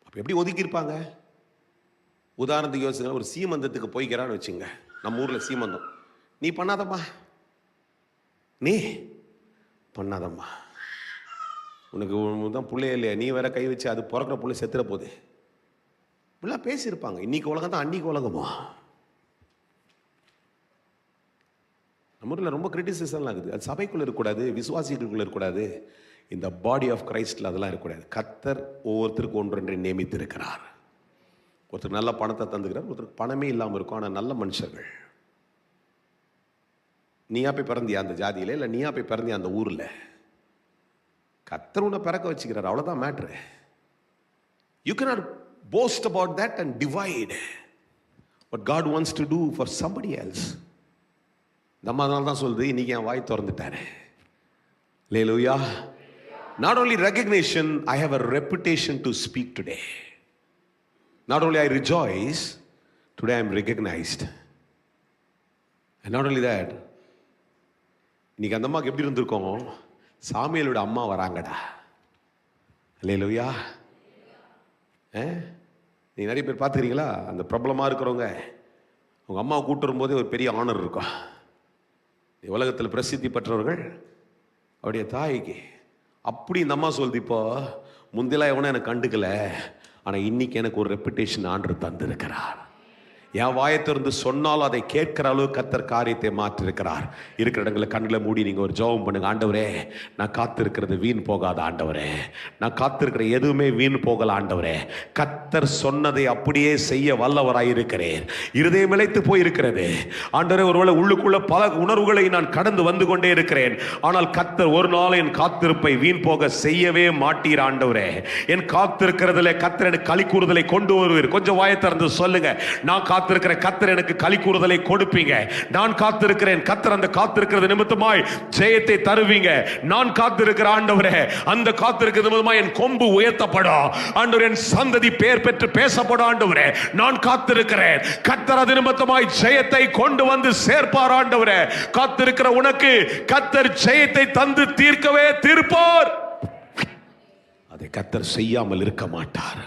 அப்ப எப்படி ஒதுக்கி இருப்பாங்க? உதாரணத்துக்கு யோசிங்க, ஒரு சீமந்தத்துக்கு போய்க்கிறான்னு வச்சுங்க. நம்ம ஊர்ல சீமந்தம், நீ பண்ணாதம்மா, நீ பண்ணாதம்மா, உனக்கு தான் பிள்ளைய இல்லையா, நீ வேற கை வச்சு அது பிறக்கிற பிள்ளை செத்துற போகுது, இப்படிலாம் பேசியிருப்பாங்க. இன்னைக்கு உலகம் தான் அன்னைக்கு உலகமா? நம்ம ஊரில் ரொம்ப கிரிட்டிசிசம்லாம் இருக்குது. அது சபைக்குள்ள இருக்கக்கூடாது, விசுவாசிகளுக்குள்ள இருக்கக்கூடாது, இந்த பாடி ஆஃப் கிரைஸ்ட்ல அதெல்லாம் இருக்கக்கூடாது. கர்த்தர் ஒவ்வொருத்தருக்கு ஒன்றொன்றை நியமித்து இருக்கிறார். ஒருத்தருக்கு நல்ல பணத்தை தந்துக்கிறார், ஒருத்தருக்கு பணமே இல்லாமல் இருக்கும், ஆனால் நல்ல மனுஷர்கள். நீயா போய் பிறந்தியா அந்த ஜாதியில, இல்லை நீயா போய் பிறந்தியா அந்த ஊரில்? கர்த்தர் உன்னை பிறக்க வச்சுக்கிறார், அவ்வளோதான் matter. You cannot boast about that and divide what God wants to do for somebody else. நம்ம அதனால தான் சொல்லுது, இன்னைக்கு என் வாய் திறந்துட்டாரு. Hallelujah. Not only recognition, I have a reputation to speak today. Not only I rejoice, today I am recognized. And not only that, இன்னைக்கு அந்த அம்மாவுக்கு எப்படி இருந்திருக்கோம்? சாமுவேலோட அம்மா வராங்கடா. அல்லேலூயா. நீங்க நிறைய பேர் பார்த்துக்கிறீங்களா? அந்த பிரபலமாக இருக்கிறவங்க உங்க அம்மாவை கூட்டு வரும்போதே ஒரு பெரிய ஆனர் இருக்கும். உலகத்தில் பிரசித்தி பெற்றவர்கள் அவருடைய தாய்க்கு அப்படி இந்த அம்மா சொல்லுது, இப்போ முந்திலாம் எவனும் எனக்கு கண்டுக்கல, ஆனால் இன்னைக்கு எனக்கு ஒரு ரெப்புடேஷன் ஆண்டவர் தந்திருக்கிறார். என் வாயை திறந்து சொன்னாலும் அதை கேட்கிற அளவு கர்த்தர் காரியத்தை மாற்றிருக்கிறார். இருக்கிற இடங்களை கண்களை மூடி நீங்கள் ஒரு ஜெபம் பண்ணுங்க. ஆண்டவரே, நான் காத்திருக்கிறது வீண் போகாத ஆண்டவரே, நான் காத்திருக்கிற எதுவுமே வீண் போகல ஆண்டவரே. கர்த்தர் சொன்னதை அப்படியே செய்ய வல்லவராயிருக்கிறேன். இருதயம் இழைத்து போயிருக்கிறது ஆண்டவரே. ஒருவேளை உள்ளுக்குள்ள பல உணர்வுகளை நான் கடந்து வந்து கொண்டே இருக்கிறேன். ஆனால் கர்த்தர் ஒரு நாள் என் காத்திருப்பை வீண் போக செய்யவே மாட்டீர் ஆண்டவரே. என் காத்திருக்கிறதுல கர்த்தர் எனக்கு களி கூறுதலை கொண்டு வருவீர். கொஞ்சம் வாயை திறந்து சொல்லுங்க, நான் காத்திருக்கிற கர்த்தர் எனக்கு களி கூறுதலை கொடுப்பீங்க. நான் காத்திருக்கிறேன் கர்த்தர் அந்த காத்திருக்கிறது நிமித்தமாய் ஜெயத்தை தருவீங்க. நான் காத்திருக்கிற ஆண்டவரே, அந்த காத்திருக்கிறது நிமித்தமாய் என் கொம்பு உயர்த்தப்படும் ஆண்டவரே. என் சந்ததி பேர் பெற்று பேசப்படும் ஆண்டவரே. நான் காத்திருக்கிறேன் கர்த்தர் அது நிமித்தமாய் ஜெயத்தை கொண்டு வந்து சேர்ப்பார் ஆண்டவரே. காத்திருக்கிற உனக்கு கர்த்தர் ஜெயத்தை தந்து தீர்க்கவே தீர்ப்பார். அதை கர்த்தர் செய்யாமல் இருக்க மாட்டார்.